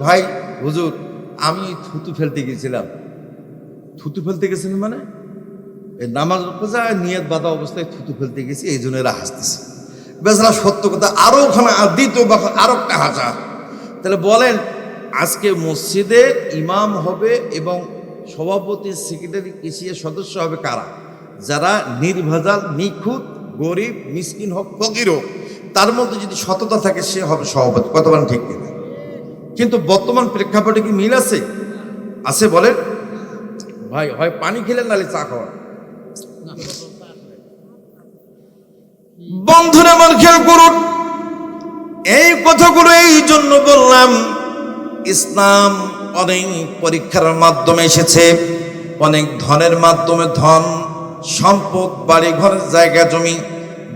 Speaker 2: ভাই হুজুর আমি থুতু ফেলতে গেছিলাম। থুতু ফেলতে গেছেন মানে এই নামাজ নিয়ত বাঁধা অবস্থায় থুতু ফেলতে গেছি, এই জন্য এরা হাসতেছে। বেচারা সত্য কথা আরো ওখানে দ্বিতীয় বা আরো একটা হাসা। তাহলে বলেন আজকে মসজিদে ইমাম হবে এবং সভাপতি সেক্রেটারি কেসিয়া সদস্য হবে কারা? যারা নির্ভেজাল, নিখুঁত, গরিব, মিসকিন হোক, ফকির হোক, তার মধ্যে যদি সততা থাকে সে হবে সভাপতি। কত বলেন ঠিক কিনা? কিন্তু বর্তমান প্রেক্ষাপটে কি মিল আছে? আছে বলেন ভাই, হয় পানি খেলেন নাহলে চা খাওয়া। বন্ধুরা আমার খেয়াল করুন, এই কথাগুলো এই জন্য বললাম, ইসলাম অনেক পরীক্ষার মাধ্যমে এসেছে, অনেক ধনের মাধ্যমে, ধন সম্পদ, বাড়ি ঘরের জায়গা জমি,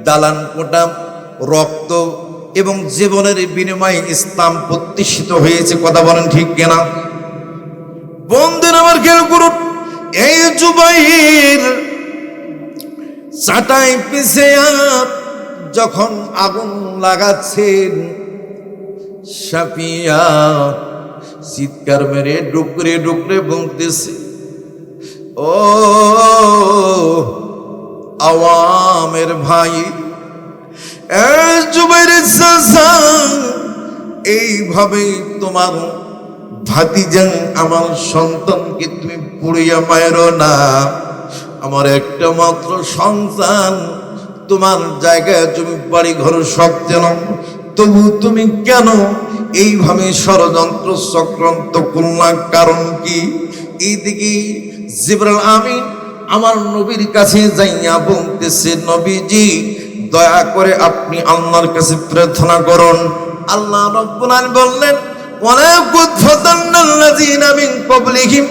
Speaker 2: দালান কোটা, রক্ত এবং জীবনের বিনিময়ে ইসলাম প্রতিষ্ঠিত হয়েছে। কথা বলেন ঠিক কিনা? বন্ধুরা আমার খেয়াল করুন, এই জুবাইর চাটাই পিছে যখন আগুন লাগাচ্ছেন, সাফিয়া চিৎকার মেরে ডুকরে ডুকরে বলতেছে, ও আওয়ামের ভাই, জুবাইরের চাচা, এইভাবে তোমার ভাতিজা আমার সন্তানকে তুমি পুড়িয়া মায়েরো না। আমার একটা মাত্র সন্তান, তোমার জায়গায় তুমি বাড়ি ঘর সব যেন, তবু তুমি কেন এইভাবে ষড়যন্ত্র চক্রান্ত করলাম? কারণ কি? এইদিকে জিবরাইল আমিন আমার নবীর কাছে যাইয়া বলতেছে, নবীজি দয়া করে আপনি আল্লাহর কাছে প্রার্থনা করুন। আল্লাহ রাব্বুল আলামিন বললেন, ওয়ালাকুদ ফাতান্নাল্লাযীনা মিন ক্বাবলিহিম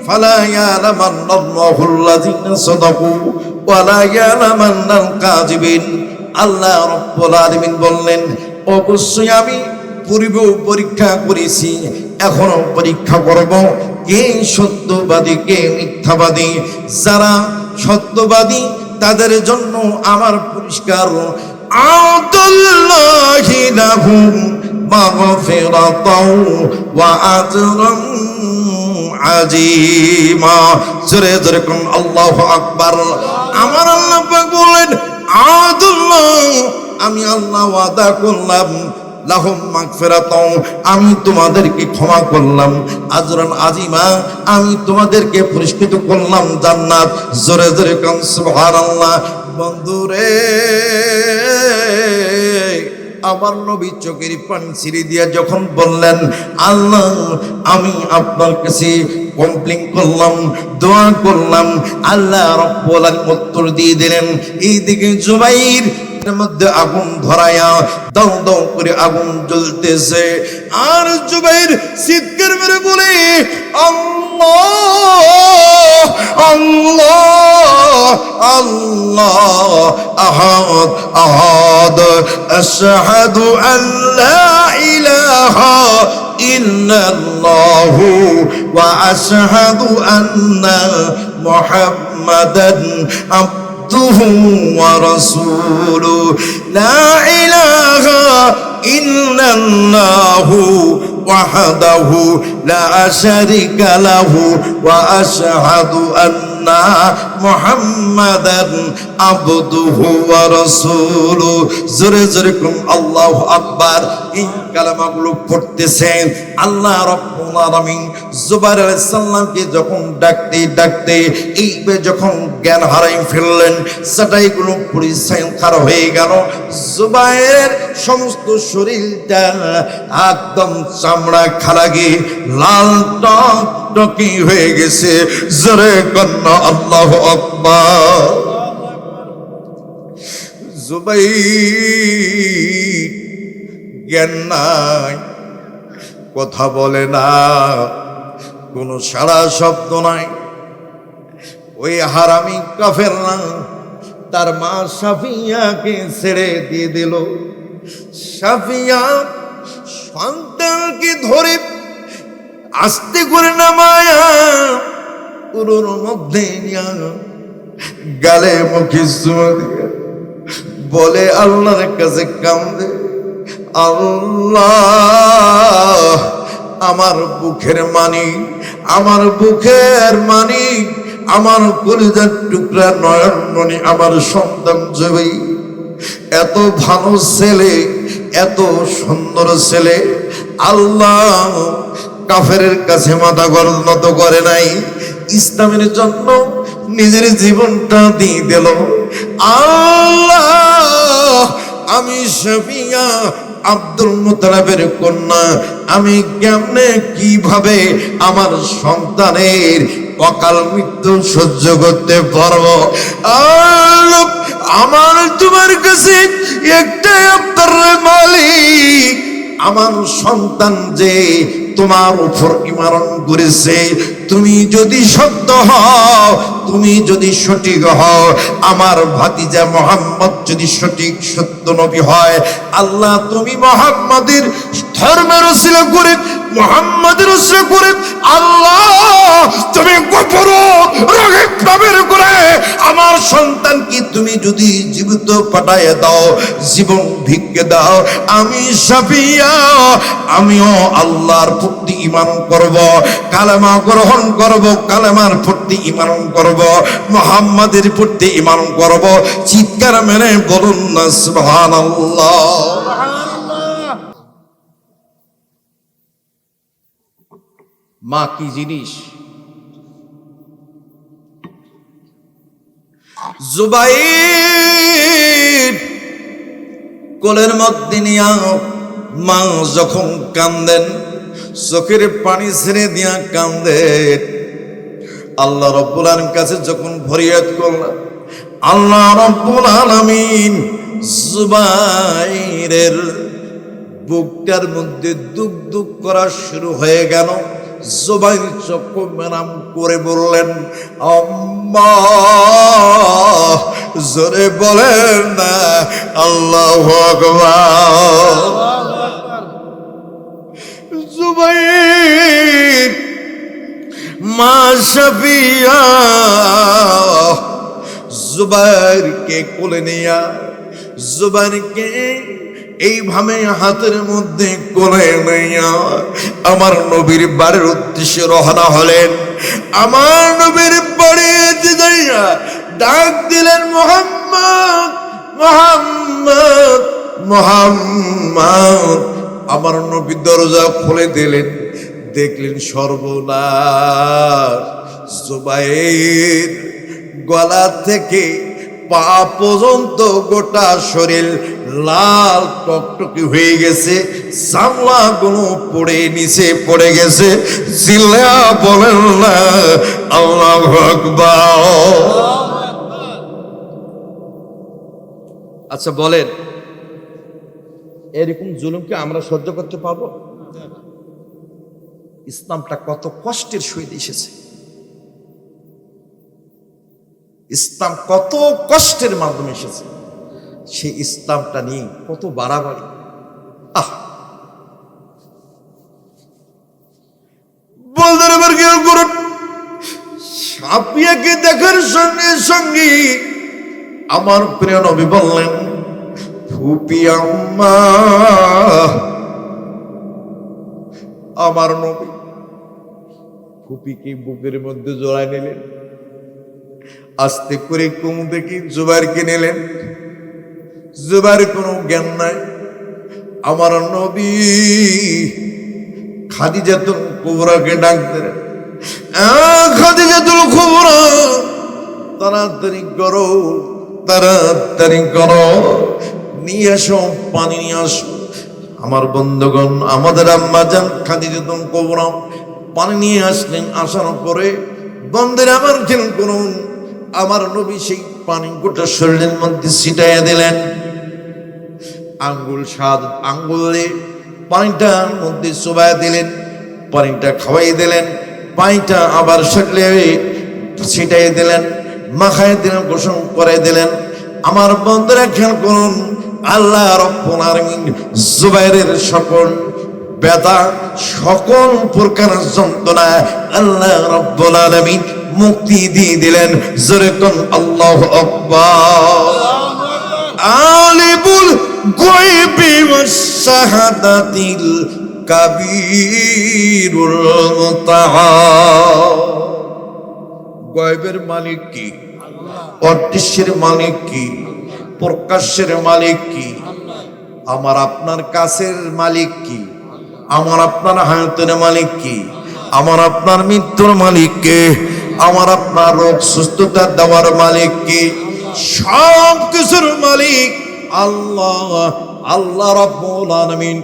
Speaker 2: ফালা ইয়ালামান্নাল্লাহুল্লাযীনা সাদাকু ওয়ালা ইয়ালামান্নাল কাযিবিন। আল্লাহ রাব্বুল আলামিন বললেন, অবশ্যই আমি পূর্বেও পরীক্ষা করেছি, এখনো পরীক্ষা করব, কে সত্যবাদী কে মিথ্যাবাদী। যারা সত্যবাদী তাদের জন্য আমার পুরস্কার, আ'তাল্লাহি লাহুম মাগফিরাতাও ওয়া আজরান আজিমা। জোরে জোরে কোন আল্লাহু আকবার। আমার আল্লাহ পাক বলেন, আ'তাল্লাহ, আমি আল্লাহ ওয়াদা করলাম, লাহুম মাগফিরাতাও, আমি তোমাদেরকে ক্ষমা করলাম, আজরান আজিমা, আমি তোমাদেরকে পুরস্কৃত করলাম জান্নাত। জোরে জোরে কোন সুবহানাল্লাহ। বন্ধুরে আমার নবী চোখের পানি ছিঁড়ে দিয়া যখন বললেন, আল্লাহ আমি আপনার কাছে কমপ্লেন করলাম, দোয়া করলাম, আল্লাহ রাব্বুল আলামিন উত্তর দিয়ে দিলেন। এইদিকে জুবাইর মধ্যে আগুন ধরায়া দাও দাও করে আগুন জ্বলতেছে, আর জুবাইর চিৎকার মেরে বলে, আল্লাহ আল্লাহ আল্লাহ আহাদ আহাদ, আশহাদু আল্লা ইলাহা ইল্লাল্লাহু
Speaker 1: ওয়া আশহাদু আন্না মুহাম্মাদান আবদুহু ওয়া রাসূলুহু লা ইলাহা ইল্লাল্লাহু ওয়াহদাহু লা শারীকা লাহু ওয়া আশহাদু আন্না মুহাম্মাদান আবদুহু ওয়া রাসূলুহু। জোরে জোরে কোন আল্লাহু আকবার। এই কালেমাগুলো পড়তেছেন আল্লাহ রাব্বুল আলামিন জুবাইর আলাইহিস সালামকে যখন ডাকতে ডাকতে এইভাবে যখন জ্ঞান হারাই ফেললেন, সেটাইগুলো পরিষ্কার হয়ে গেল। জুবাইরের সমস্ত শরীরটা একদম চামড়া খারাগে লাল টকটকে হয়ে গেছে। জোরে কন্না আল্লাহু আকবার। জুবাইর জ্ঞান নাই, কথা বলে না, কোনো সারা শব্দ নাই। ওই হারামি কাফেররা তার মা সাফিয়াকে ছেড়ে দিয়ে দিল। সাফিয়া সন্তানকে ধরে আস্তে করে নামায়া পুরোর মধ্যে নিয়া গালে মুখে চুমা দিয়ে বলে আল্লাহর কাছে কান্দে, আল্লাহ আমার বুকের মানিক, আমার বুকের মানিক, আমার কলিজার টুকরা নয়নমণি, আমার সন্তান জবি, এত ভালো ছেলে, এত সুন্দর ছেলে, আল্লাহ কাফেরের কাছে মাথা নত করে নাই, ইসলামের জন্য নিজের জীবনটা দিয়ে দিল। আল্লাহ আমি সাফিয়া আব্দুল মুত্তালিবের কন্যা, আমি কেমনে কিভাবে আমার সন্তানের অকাল মৃত্যু সহ্য করতে পারবো? আল্লাহ আমার তোমার কাছে একটাই আবদার মালিক, আমার সন্তান যে তোমার উপর ঈমান করেছে, তুমি যদি সত্য হও, তুমি যদি সঠিক হও, আমার ভাতিজা মুহাম্মদ যদি সঠিক সত্য নবী হয়, আল্লাহ তুমি মুহাম্মাদের ধর্মের ওসিলা করে, মুহাম্মাদের ওসিলা করে আল্লাহ তুমি গফর রহিম করে আমার সন্তানকে তুমি যদি জীবিত পাঠায় দাও, জীবন ভিক্ষে দাও, আমি সাফিয়া আমিও আল্লাহর প্রতি ঈমান করব, কালেমা গ্রহণ করব, কালেমার প্রতি ঈমান করব, মুহাম্মাদের প্রতি ঈমান করব। চিৎকার মেরে বলুন না সুবহানাল্লাহ।
Speaker 2: মা কি জিনিস?
Speaker 1: জুবাইর কোলের মধ্যে নিয়া মা যখন কান্দেন, চোখের পানি ছেড়ে দিয়া কান্দেন, আল্লাহ রাব্বুল আলামিনের কাছে যখন ফরিয়াদ করলেন, আল্লাহ রাব্বুল আলামিন জুবাইরের বুকটার মধ্যে দুক দুক করা শুরু হয়ে গেল। জুবাইর চক্ষু মেরাম করে বললেন, আম্মা, জোরে বলেন না আল্লাহু আকবার। জুবাইর মা সাফিয়া জুবাইরকে কোলে নিয়া জুবাইরকে এইভাবে হাতের মধ্যে কোলে নিয়া আমার নবীর বাড়ির উদ্দেশ্যে রওনা হলেন। আমার নবীর বাড়িতে যাইয়া ডাক দিলেন, মুহাম্মদ, মুহাম্মদ, মুহাম্মদ। আমার নবী দরজা খুলে দিলেন, দেখলেন সর্বনাশ, জুবাইর গলা থেকে পা পর্যন্ত গোটা শরীর লাল টকটকে হয়ে গেছে, চামড়া গুলো পড়ে নিচে পড়ে গেছে। চিল্লা বলেন না আল্লাহু আকবার।
Speaker 2: আচ্ছা বলেন, এরকম জুলুম কি আমরা সহ্য করতে পারবো? ইসলামটা কত কষ্টের সহিত এসেছে, ইসলাম কত কষ্টের মাধ্যমে এসেছে, সেই ইসলামটা নিয়ে কত বাড়াবাড়ি। বলতে
Speaker 1: আপিয়াকে দেখার সঙ্গে সঙ্গে আমার প্রিয় নবী বললেন, ফুপি আম্মা। আমার নবী ফুপিকে বুকের মধ্যে জড়ায় নিলেন, আস্তে করে কুম থেকে জুবাইরকে নিলেন। জুবাইর কোনো জ্ঞান নাই। আমার নবী খাদিজাতুল কুবরাকে ডাক দিলেন, খাদিজাতুল কুবরা, তাড়াতাড়ি করো, তাড়াতাড়ি করো, নিয়ে আসো, পানি নিয়ে আসো। আমার বন্ধুগণ, আমাদের আম্মা জান খাদিজাতুল কুবরা পানি নিয়ে আসলেন। আসার পরে বন্ধের আমার খেয়াল করুন, আমার নবী সেই পানি গোটা শরীরের মধ্যে ছিটাইয়া দিলেন। আঙ্গুল সাত আঙ্গুলে পানিটার মধ্যে চুবাইয়া দিলেন, পানিটা খাওয়াই দিলেন, পানিটা আবার শরীরে ছিটাই দিলেন, মাখাই দিলেন, গোসল করে দিলেন। আমার বন্ধুরা খেয়াল করুন, আল্লাহ রাব্বুল আলামিন জুবাইরের সকল ব্যথা, সকল প্রকার যন্ত্রণা আল্লাহ রাব্বুল আলামিন মুক্তি দিয়ে দিলেন। জোরে কোন আল্লাহু আকবার। আলিমুল গায়বি ওয়াস শাহাদাতিল কাবীরুল মুতাআল। গায়বের মালিক কি? অদৃশ্যের মালিক কি? প্রকাশের মালিক কি? আমার আপনার কাছের মালিক কি? আমার আপনার হায়াতের মালিক কি? আমার আপনার মৃত্যুর মালিক কে? আমার আপনার রোগ সুস্থতা দেওয়ার মালিক কি? সব কিছুর মালিক আল্লাহ। আল্লাহ রাব্বুল আলামিন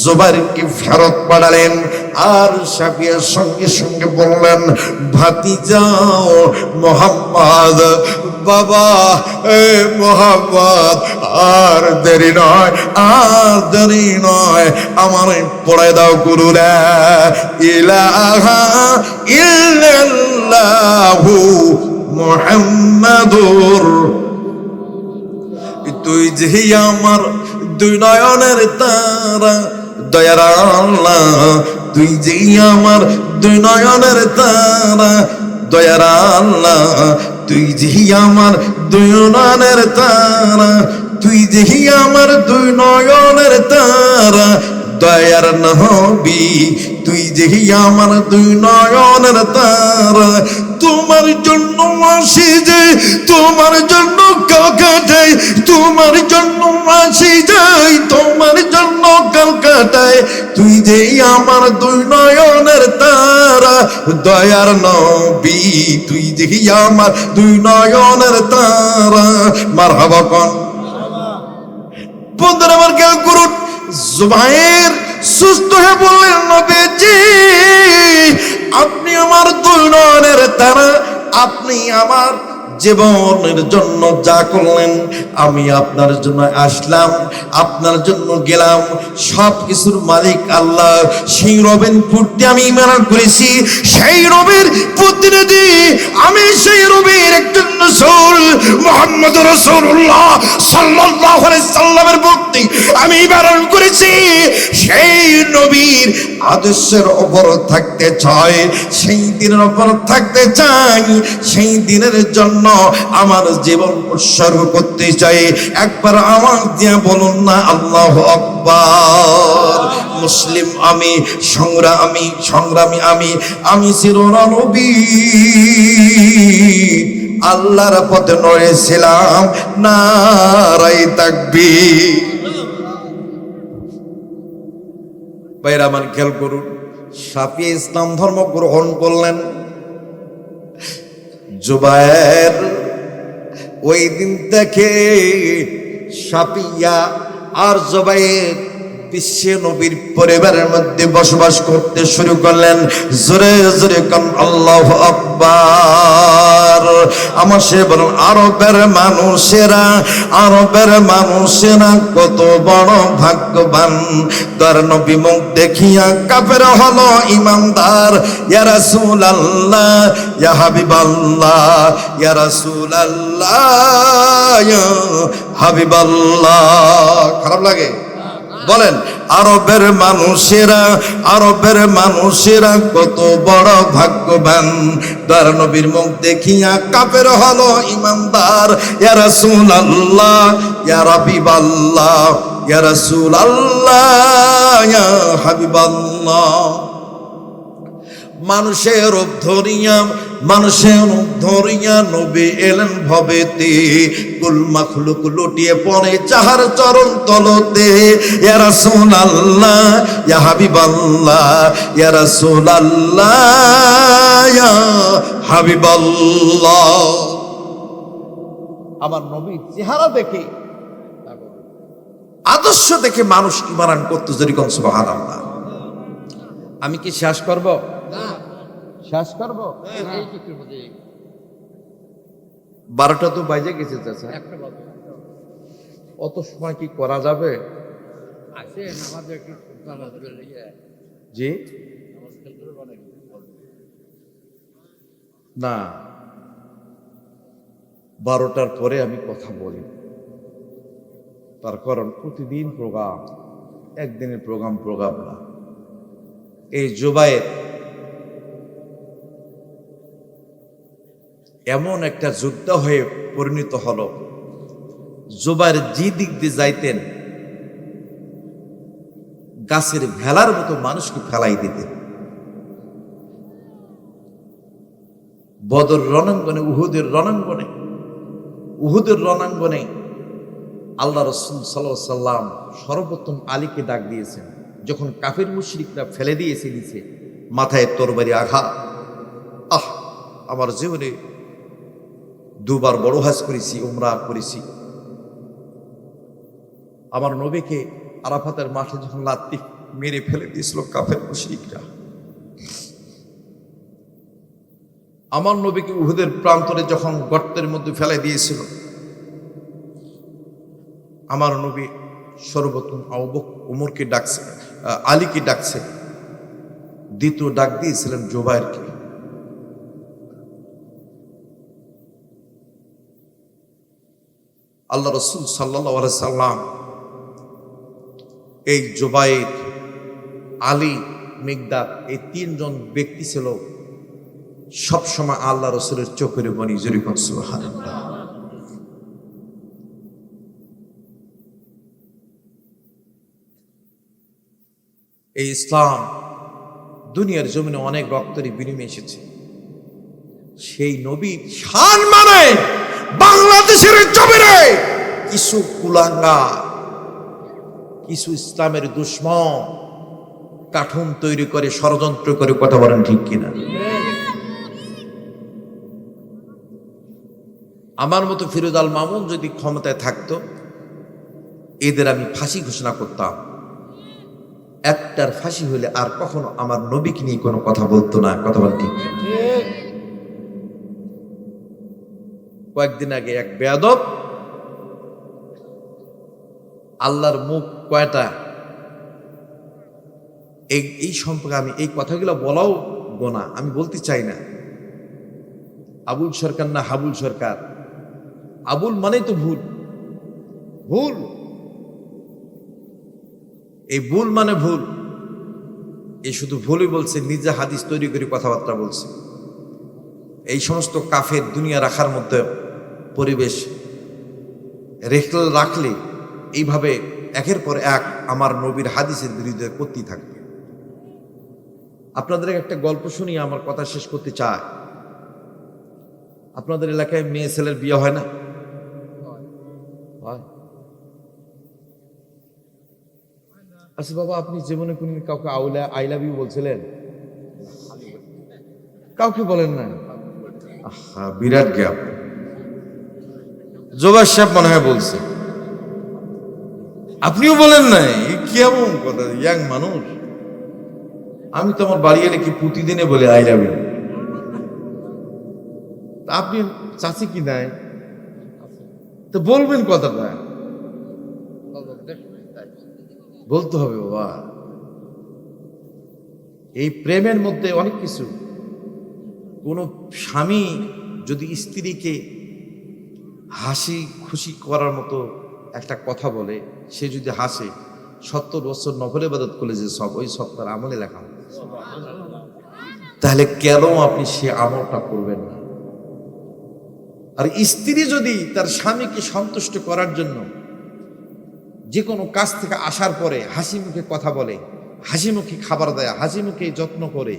Speaker 1: জুবাইরকে ফেরত পাঠালেন। আর সাফিয়ার সঙ্গে সঙ্গে বললেন, ভাতিজা মুহাম্মদ, বাবা এ মুহাম্মদ, আর দেরি নয়, আর দেরি নয়, আমার পড়ায় দাও গুরু লা ইলাহা ইল্লাল্লাহু মুহাম্মাদুর। তুই যে আমার দুই নয়নের তারা, দয়ার আল্লাহ, তুই যে আমার দুই নয়নের তারা, দয়ার আল্লাহ, তুই যে আমার দুই নয়নের তারা, তুই যে আমার দুই নয়নের তারা, দয়ার নবী, তুই যে আমার দুই নয়নের তারা। তোমার জন্য আসি যে, তোমার জন্য কাটাই, তোমার জন্য আসি যাই, তোমার জন্য কাটাই, তুই যে আমার দুই নয়নের তারা, দয়ার নবী, তুই যে আমার দুই নয়নের তারা। মারহাবা কোন বন্ধুরা আমার খেয়াল করুন, জুবাইর সুস্থ হয়ে বললেন, নবীজি আপনি আমার দুই নয়নের তারা, আপনি আমার জীবনের জন্য যা করলেন, আমি আপনার জন্য আসলাম, আপনার জন্য গেলাম। সব কিছুর মালিক আল্লাহ। সেই রবের প্রতি আমি ঈমান করেছি, সেই রবের প্রতিনিধি আমি, সেই রবের একজন রাসূল মুহাম্মদ রাসূলুল্লাহ সাল্লাল্লাহু আলাইহি সাল্লামের প্রতি আমি ঈমান করেছি। সেই নবীর আদর্শের উপর থাকতে চাই, সেই দিনের উপর থাকতে চাই, সেই দিনের জন্য আমার জীবন উৎসর্গ করতে চাই। একবার আওয়াজ দিয়ে বলুন না আল্লাহু আকবার। মুসলিম আমি, সংগ্রামী আমি, আমি চিরনবী আল্লাহর পথে নড়েছিলাম, নারায়ে তাকবীর। ভাইরা আমার খেয়াল করুন, শাফি ইসলাম ধর্ম গ্রহণ করলেন। জুবায়ের ওই দিন থেকে সাফিয়া আর জুবায়ের বিশ্ব নবীর পরিবারের মধ্যে বসবাস করতে শুরু করলেন। জোরে জোরে কান আল্লাহু আকবার। আমার সে বলেন, আরবের মানুষেরা কত বড় ভাগ্যবান, তার নবী মুখ দেখিয়া কাফের হলো ইমানদার। ইয়া রাসূলুল্লাহ, ইয়া হাবিবাল্লাহ, ইয়া রাসূলুল্লাহ, ইয়া হাবিবাল্লাহ। খারাপ লাগে? বলেন, আরবের মানুষেরা কত বড় ভাগ্যবান। দয়ার নবীর মুখ দেখিয়া কাফের হলো ইমানদার। ইয়া রাসূলুল্লাহ, ইয়া হাবিবাল্লাহ, ইয়া রাসূলুল্লাহ, ইয়া হাবিবাল্লাহ। মানুষের রূপ ধরিয়া নবী এলেন ভবেতে। কুল মাখলুক লুটিয়ে পড়ে যাহার চরণ তলতে। ইয়া রাসূলুল্লাহ, ইয়া হাবিবাল্লাহ, ইয়া রাসূলুল্লাহ, ইয়া হাবিবাল্লাহ। আমার নবীর চেহারা দেখে, আদর্শ দেখে মানুষ ইমান করতে যেরকম সুবহানাল্লাহ। আমি কি শেষ করব? শেষ করব? 12টা তো বাজে গেছে চাচা, অত সময় কি করা যাবে? জি না, 12টার পরে আমি কথা বলি। তার কারণ প্রতিদিন প্রোগ্রাম, একদিনের প্রোগ্রাম না। এই জুবায়ের এমন একটা যোদ্ধা হয়ে পরিণত হলো, জুবায়ের যে দিক দিয়ে যাইতেন গাছের ভেলার মতো মানুষকে ফেলাই দিতেন। বদর রণাঙ্গনে, উহুদের রণাঙ্গনে আল্লাহ রাসূল সাল্লাল্লাহু আলাইহি সাল্লাম সর্বপ্রথম আলীকে ডাক দিয়েছেন। যখন কাফের মুশরিকরা ফেলে দিয়েছে নিচে, মাথায় তরবারি আঘাত। আমার জীবনে দুবার বড় হজ করেছি, উমরা করেছি। আমার নবীকে আরাফাতের মাঠে যখন লাত্তি মেরে ফেলে দিয়েছিল কাফের মুশরিকরা, আমার নবীকে উহুদের প্রান্তরে যখন গর্তের মধ্যে ফেলে দিয়েছিল, আমার নবী সর্বপ্রথম উমরকে ডাকছে, আলীকে ডাকছে, দ্বিতীয় ডাক দিয়েছিলেন জুবায়েরকে। আল্লাহ রাসূল সাল্লাল্লাহু আলাইহি সাল্লাম এই জুবায়ের, আলী, মিকদাদ, এই তিনজন ব্যক্তি ছিল সবসময় আল্লাহ রাসূলের চোখের মনি। যেরকম সুবহানাল্লাহ। এই ইসলাম দুনিয়ার জমিনে অনেক রক্তের বিনিময়ে এসেছে। সেই নবীর শান মানে বাংলাদেশের জমিনে কিছু কুলাঙ্গার, কিছু ইসলামের দুশ্মন কাঠুন তৈরি করে, ষড়যন্ত্র করে, কথা বলেন ঠিক কিনা? আমার মতো ফিরোজ আল মামুন যদি ক্ষমতায় থাকতো, এদের আমি ফাঁসি ঘোষণা করতাম। একটার ফাঁসি হলে আর কখনো আমার নবীকে নিয়ে কোনো কথা বলতো না, কথা বলেন ঠিক? কয়েকদিন আগে এক বেয়াদব, আল্লাহর মুখ কয়টা, এই সম্পর্কে আমি এই কথাগুলো বলাও গোনা, আমি বলতে চাই না। আবুল সরকার না হাবুল সরকার, আবুল মানেই তো ভুল, ভুল, এই ভুল মানে ভুল। এই শুধু ভুলই বলছে, নিজে হাদিস তৈরি করে কথাবার্তা বলছে। এই সমস্ত কাফের দুনিয়া রাখার মধ্যে পরিবেশ রাখলে এইভাবে একের পর এক আমার নবীর হাদিসের বিরুদ্ধে করতেই থাকবে। আপনাদের একটা গল্প শুনিয়ে আমার কথা শেষ করতে চাই। আপনাদের এলাকায় মেয়ে ছেলের বিয়ে হয় না? আচ্ছা বাবা, আপনি জীবনে কোন কাউকে আই লাভ ইউ বলছিলেন? কাউকে বলেন না? বিরাট গ্যাপ। জোবাস সাহেব মনে হয় বলছে, আপনিও বলেন নাই? কেমন কথা, ইয়াং মানুষ। আমি তো আমার বাড়ি এলে কি প্রতিদিনে বলে আই লাভ ইউ। আপনি চাচি কি নাই তো বলবেন কথাটা, বলতে হবে বাবা। এই প্রেমের মধ্যে অনেক কিছু। কোন স্বামী যদি স্ত্রীকে হাসি খুশি করার মতো একটা কথা বলে, সে যদি হাসে,
Speaker 2: 70 বছর নফল ইবাদত করলে যে সব, ওই সব তার আমলে লেখা হবে। তাহলে কেন আপনি সে আমলটা করবেন না? আর স্ত্রী যদি তার স্বামীকে সন্তুষ্ট করার জন্য যে কোনো কাজ থেকে আসার পরে হাসি মুখে কথা বলে, হাসি মুখে খাবার দেয়, হাসি মুখে যত্ন করে,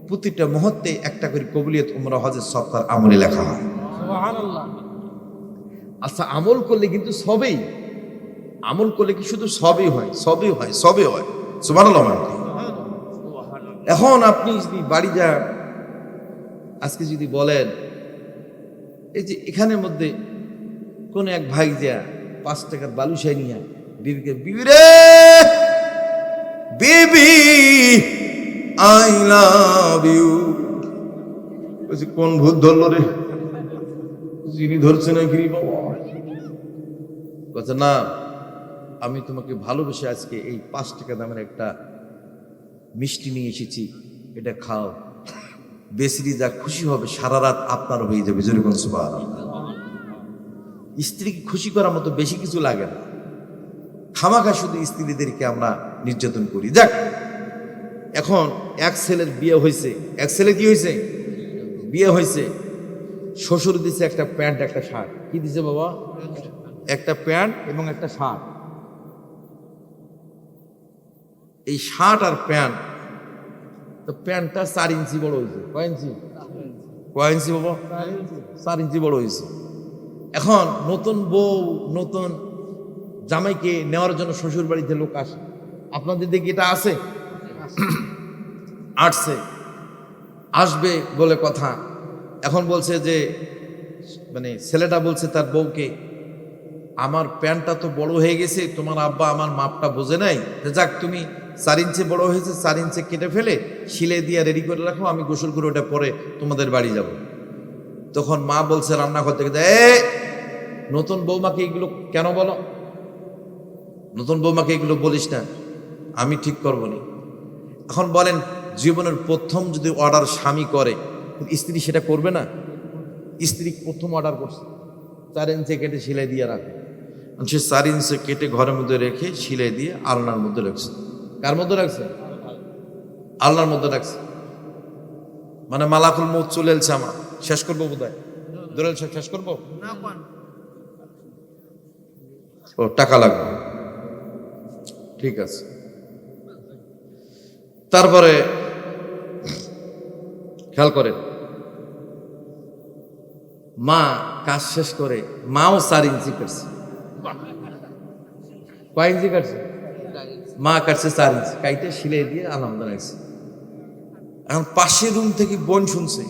Speaker 2: প্রতিটা মুহূর্তে একটা করে কবুলিয়ত উমরা হজের সব তার আমলে লেখা হয়। আচ্ছা, আমল করলে কিন্তু সবেই, আমল করলে কি শুধু সবই হয়? সবই হয়, সবই হয়। সুবহানাল্লাহ। এখন আপনি যদি বাড়ি যান, আজকে যদি বলেন এই যে এখানের মধ্যে কোন এক ভাই যা 5 টাকার বালুশাই নিয়ে বিবিকে, বিবি রে বিবি আই লাভ ইউ, বলছি কোন ভূত ধরলো রে, যিনি ধরছে না কি বাবা? বলছে না, আমি তোমাকে ভালোবেসে আজকে এই 5 টাকা দামের একটা মিষ্টি নিয়ে এসেছি, এটা খাও, বেসরি যা খুশি হবে সারা রাত আপনার হয়ে যাবে। যেরকম সুবহানাল্লাহ। স্ত্রীকে খুশি করার মতো বেশি কিছু লাগে না, খামাখা শুধু স্ত্রীদেরকে আমরা নির্যাতন করি। যাক, এখন এক ছেলের বিয়ে হয়েছে, এক ছেলে কি হয়েছে, বিয়ে হয়েছে, শ্বশুর দিছে একটা প্যান্ট একটা শার্ট। কি দিছে বাবা? একটা প্যান্ট এবং একটা শার্ট। এই শার্ট আর প্যান্ট, তো প্যান্টটা 4 ইঞ্চি বড় হয়েছে। কয় ইঞ্চি? কয় ইঞ্চি বাবা? 4 ইঞ্চি বড় হয়েছে। এখন নতুন বউ নতুন জামাইকে নেওয়ার জন্য শ্বশুর বাড়িতে লোক আসে। আপনাদের দিকে এটা আছে? আসছে, আসবে বলে কথা। এখন বলছে যে, মানে ছেলেটা বলছে তার বউকে, আমার প্যান্টটা তো বড় হয়ে গেছে, তোমার আব্বা আমার মাপটা বোঝে নাই, যাক তুমি 4 ইঞ্চি বড় হয়েছে, 4 ইঞ্চি কেটে ফেলে শিলে দিয়ে রেডি করে রাখো, আমি গোসল করে ওটা পরে তোমাদের বাড়ি যাব। তখন মা বলছে রান্নাঘর থেকে, নতুন বৌমাকে এগুলো কেন বলো? নতুন বৌমাকে এগুলো বলিস না, আমি ঠিক করবো নি। এখন বলেন, জীবনের প্রথম যদি অর্ডার স্বামী করে, স্ত্রী সেটা করবে না? স্ত্রী প্রথম অর্ডার করছে 4 ইঞ্চি কেটে সিলাই দিয়ে রাখে, সে 4 ইঞ্চি কেটে ঘরের মধ্যে রেখে সিলাই দিয়ে আলনার মধ্যে রাখছে। কার মধ্যে রাখছে? আলনার মধ্যে রাখছে। মানে মালাকুল মউত চলে এলছে, আমার শেষ করবো বোধহয়, দৌড়েল শেষ করবো, ও টাকা লাগবে, ঠিক আছে। তারপরে খেয়াল করেন, মা কাজ শেষ করে, মাও 4 ইঞ্চি কাটছে। কয় ইঞ্চি কাটছে? মা কাটছে 4 ইঞ্চি, কাইটে সিলাই দিয়ে আলামদা রাখছে। এখন পাশের রুম থেকে বোন শুনছে।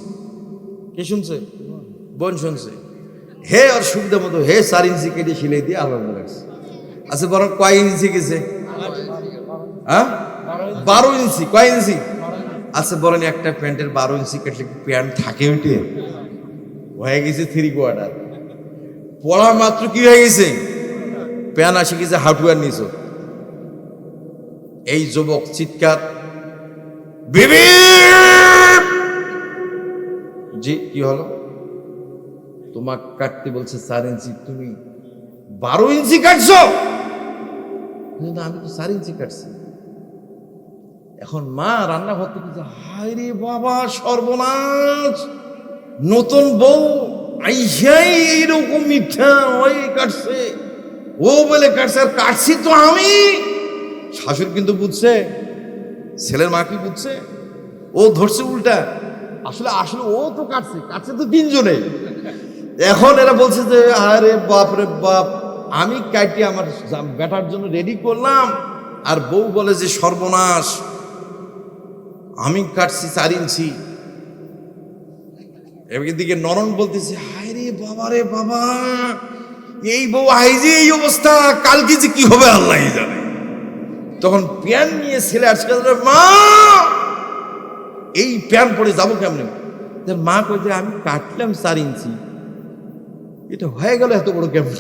Speaker 2: কে শুনছে? বোন শুনছে। হে আর সুবিধা মতো হে 4 ইঞ্চি কেটে সিলাই দিয়ে আলামদা রাখছে। আচ্ছা, বরং কয় ইঞ্চি গেছে? হ্যাঁ, 12 ইঞ্চি। কয় ইঞ্চি? আচ্ছা, বলেন একটা প্যান্টের 12 ইঞ্চি কাটলে প্যান্ট থাকে ওইটে? হয়ে গেছে 3/4। পড়া মাত্র কি হয়ে গেছে? প্যান্ট আসে গেছে হাঁটুয়ার নিচে। এই যুবক চিৎকার, বিবি! জি, কি হলো? তোমার কাটতে বলছে 4 ইঞ্চি, তুমি 12 ইঞ্চি কাটছো? আমি তো 4 ইঞ্চি কাটছি। এখন মা রান্নাঘর থেকে, হায় রে বাবা, সর্বনাশ, নতুন বউ আইসাই এইরকম মিথ্যা ওই কাটছে, ও বলে কাটছে, আর কাটছি তো আমি। শাশুড়ি কিন্তু বুঝছে, ছেলের মা কি বুঝছে? ও ধরছে উল্টা, আসলে আসলে ও তো কাটছে, কাটছে তো 3 জনে। এখন এরা বলছে যে, আরে বাপ রে বাপ, আমি কাটি আমার বেটার জন্য রেডি করলাম, আর বউ বলে যে সর্বনাশ, আমি কাটছি 4 ইঞ্চি। এদিকে নরন বলতেছে, হায় রে বাবা রে বাবা, এই বউ আইজে এই অবস্থা, কালকে যে কি হবে আল্লাহ জানে। তখন প্যান নিয়ে ছেলে আসছে, মা এই প্যান পরে যাবো কেমনে? মা কইছে, আমি কাটলাম 4 ইঞ্চি, এটা হয়ে গেল এত বড় কেমন?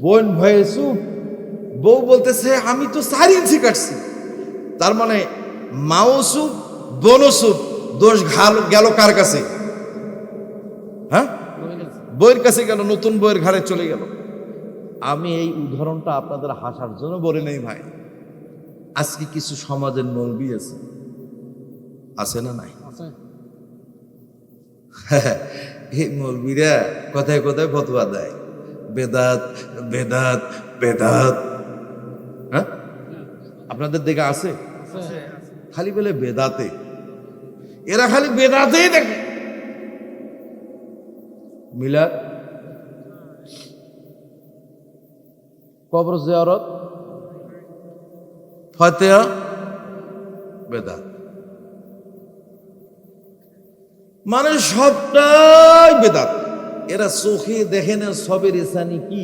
Speaker 2: বোন ভয়ে চুপ। বউ বলতেছে, আমি তো 4 ইঞ্চি কাটছি। তার মানে মাও চুপ, বোনও চুপ, দোষ গেল কার কাছে? হ্যাঁ, বইয়ের কাছে গেল, নতুন বইয়ের ঘাড়ে চলে গেল। আমি এই উদাহরণটা আপনাদের হাসার জন্য বলে নেই ভাই। আজকে কিছু সমাজের মৌলবি আছে না নাই? এই মৌলবিরা কোথায় কোথায় ফতোয়া দেয়, বেদাত বেদাত বেদাত। হ্যাঁ, আপনাদের দিকে আছে? খালি বলে বেদাতে, এরা খালি বেদাতেই দেখে। মিলাদ, কবর জিয়ারত, ফাতিহা, বেদাত, মানে সবটাই বেদাত। এরা চোখে দেখে না সবের ইসানি কি।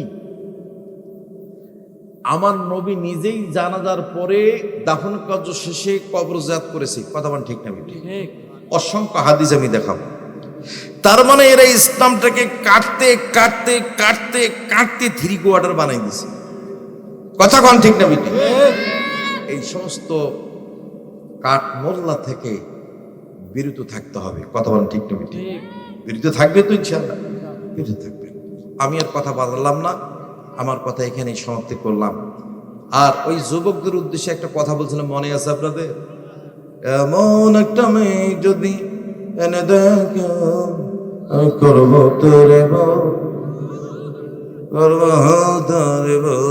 Speaker 2: আমার নবী নিজেই জানাজার পরে দাফন কার্য শেষে কবর জিয়ারত করেছে, কথা বলেন ঠিক না? অসংখ্য হাদিস আমি দেখাবো। তার মানে এরা ইসলামটাকে কাটতে কাটতে কাটতে কাটতে 3 কোয়ার্টার বানাই দিছে, কথা কন ঠিক না? এই সমস্ত কাঠ মোল্লা থেকে বিরত থাকতে হবে, কথা বলেন ঠিক না? বিরত থাকবে তো ইনশাআল্লাহ, বিরত থাকবে। আমি আর কথা বাড়ালাম না, আমার কথা এখানেই সমাপ্তি করলাম। আর ওই যুবকদের উদ্দেশ্যে একটা কথা বলছিলাম, মনে আছে আপনাদের? এমন একটা মেয়ে যদি এনে দেখো, আমি করবো তোরে বউ, করবো তোরে বউ।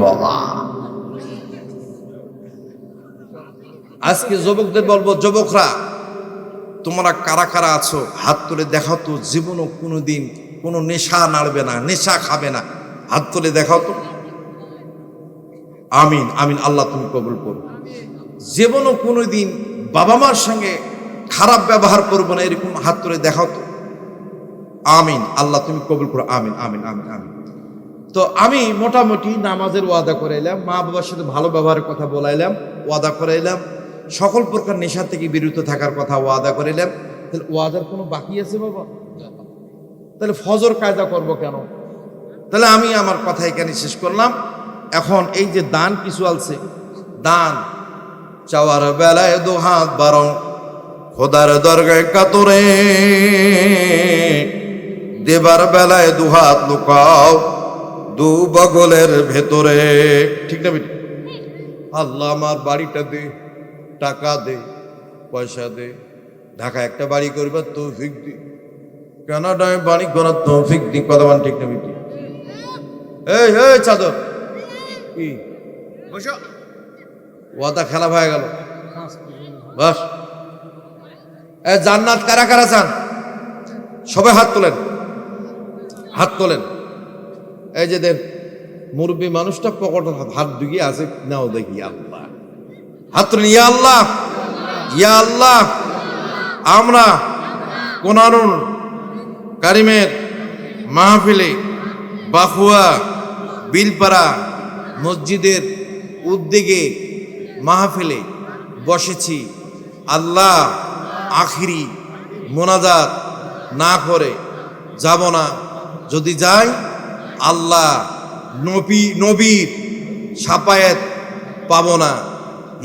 Speaker 2: বাবা, আজকে যুবকদের বলবো, যুবকরা তোমরা কারা কারা আছো হাত তুলে দেখাও তো। জীবনও কোনোদিন কোনো নেশা নাড়বে না, নেশা খাবে না, হাত তুলে দেখাও তো। আমিন আমিন, আল্লাহ তুমি কবুল করো। জীবনও কোনোদিন বাবা মার সঙ্গে খারাপ ব্যবহার করবো না, এরকম হাত তুলে দেখাও তো। আমিন, আল্লাহ তুমি কবুল করো। আমিন আমিন আমিন আমিন। তো আমি মোটামুটি নামাজের ওয়াদা করাইলাম, মা বাবার সাথে ভালো ব্যবহারের কথা বলাইলাম, ওয়াদা করাইলাম, সকল প্রকার নেশা থেকে বিরত থাকার কথা ওয়াদা করাইলাম। তাহলে ওয়াদার কোনো বাকি আছে বাবা? তাহলে ফজর কায়দা করব কেন? তাহলে আমি আমার কথা এখানে শেষ করলাম। এখন এই যে দান কিছু আছে, দান চাওয়ার বেলায় 2 হাত বাড়াও, খোদার দরগায় কাতরে, দেবার বেলায় 2 হাত লুকাও 2 বগলের ভেতরে, ঠিক না বেটি? আল্লাহ আমার বাড়িটা দে, টাকা দে, পয়সা দে, ঢাকা একটা বাড়ি করবার তৌফিক দি, কানাডায় বাড়ি করার তৌফিক দি, কথা বলেন ঠিক না বেটি? এই এই চাদর কি ওয়াদা খেলা হয়ে গেল, বাস। জান্নাত কারা কারা চান? সবাই হাত তোলেন, হাত তোলেন। এই যে দেন মুরব্বী মানুষটা পকেটে হাত ঢুকিয়ে আছে, নাও দেখি। আল্লাহ, হাত তোলেন। ইয়া আল্লাহ, ইয়া আল্লাহ, আমরা কোরআনুল কারিমের মাহফিলে বাখুয়া বিলপাড়া মসজিদের উদ্যোগে মাহফিলে বসেছি। আল্লাহ, আখিরি মোনাজাত না করে যাব না। যদি যাই আল্লাহ নবীর শাফায়াত পাব না।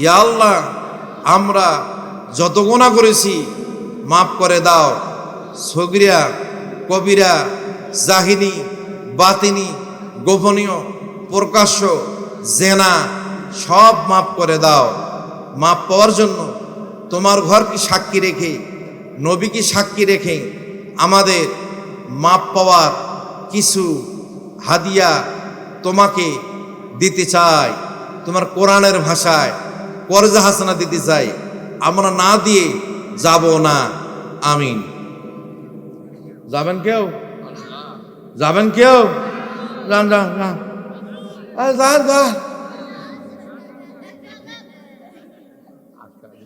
Speaker 2: ইয়া আল্লাহ, আমরা যত গুনাহ করেছি মাফ করে দাও। সগীরা কবিরা, জাহিনী বাতিনি, গোপনীয় প্রকাশ্য, জেনা সব মাফ করে দাও। মাফ পাওয়ার জন্য তোমার ঘরকে সাক্ষী রেখে, নবীকে সাক্ষী রেখে আমাদের মাপ পাওয়ার কিছু হাদিয়া তোমাকে দিতে চাই। তোমার কোরআনের ভাষায় করজা হাসানা দিতে চাই, আমরা না দিয়ে যাব না। আমিন। যাবেন কেউ? যাবেন কেউ? যান যান যান যান।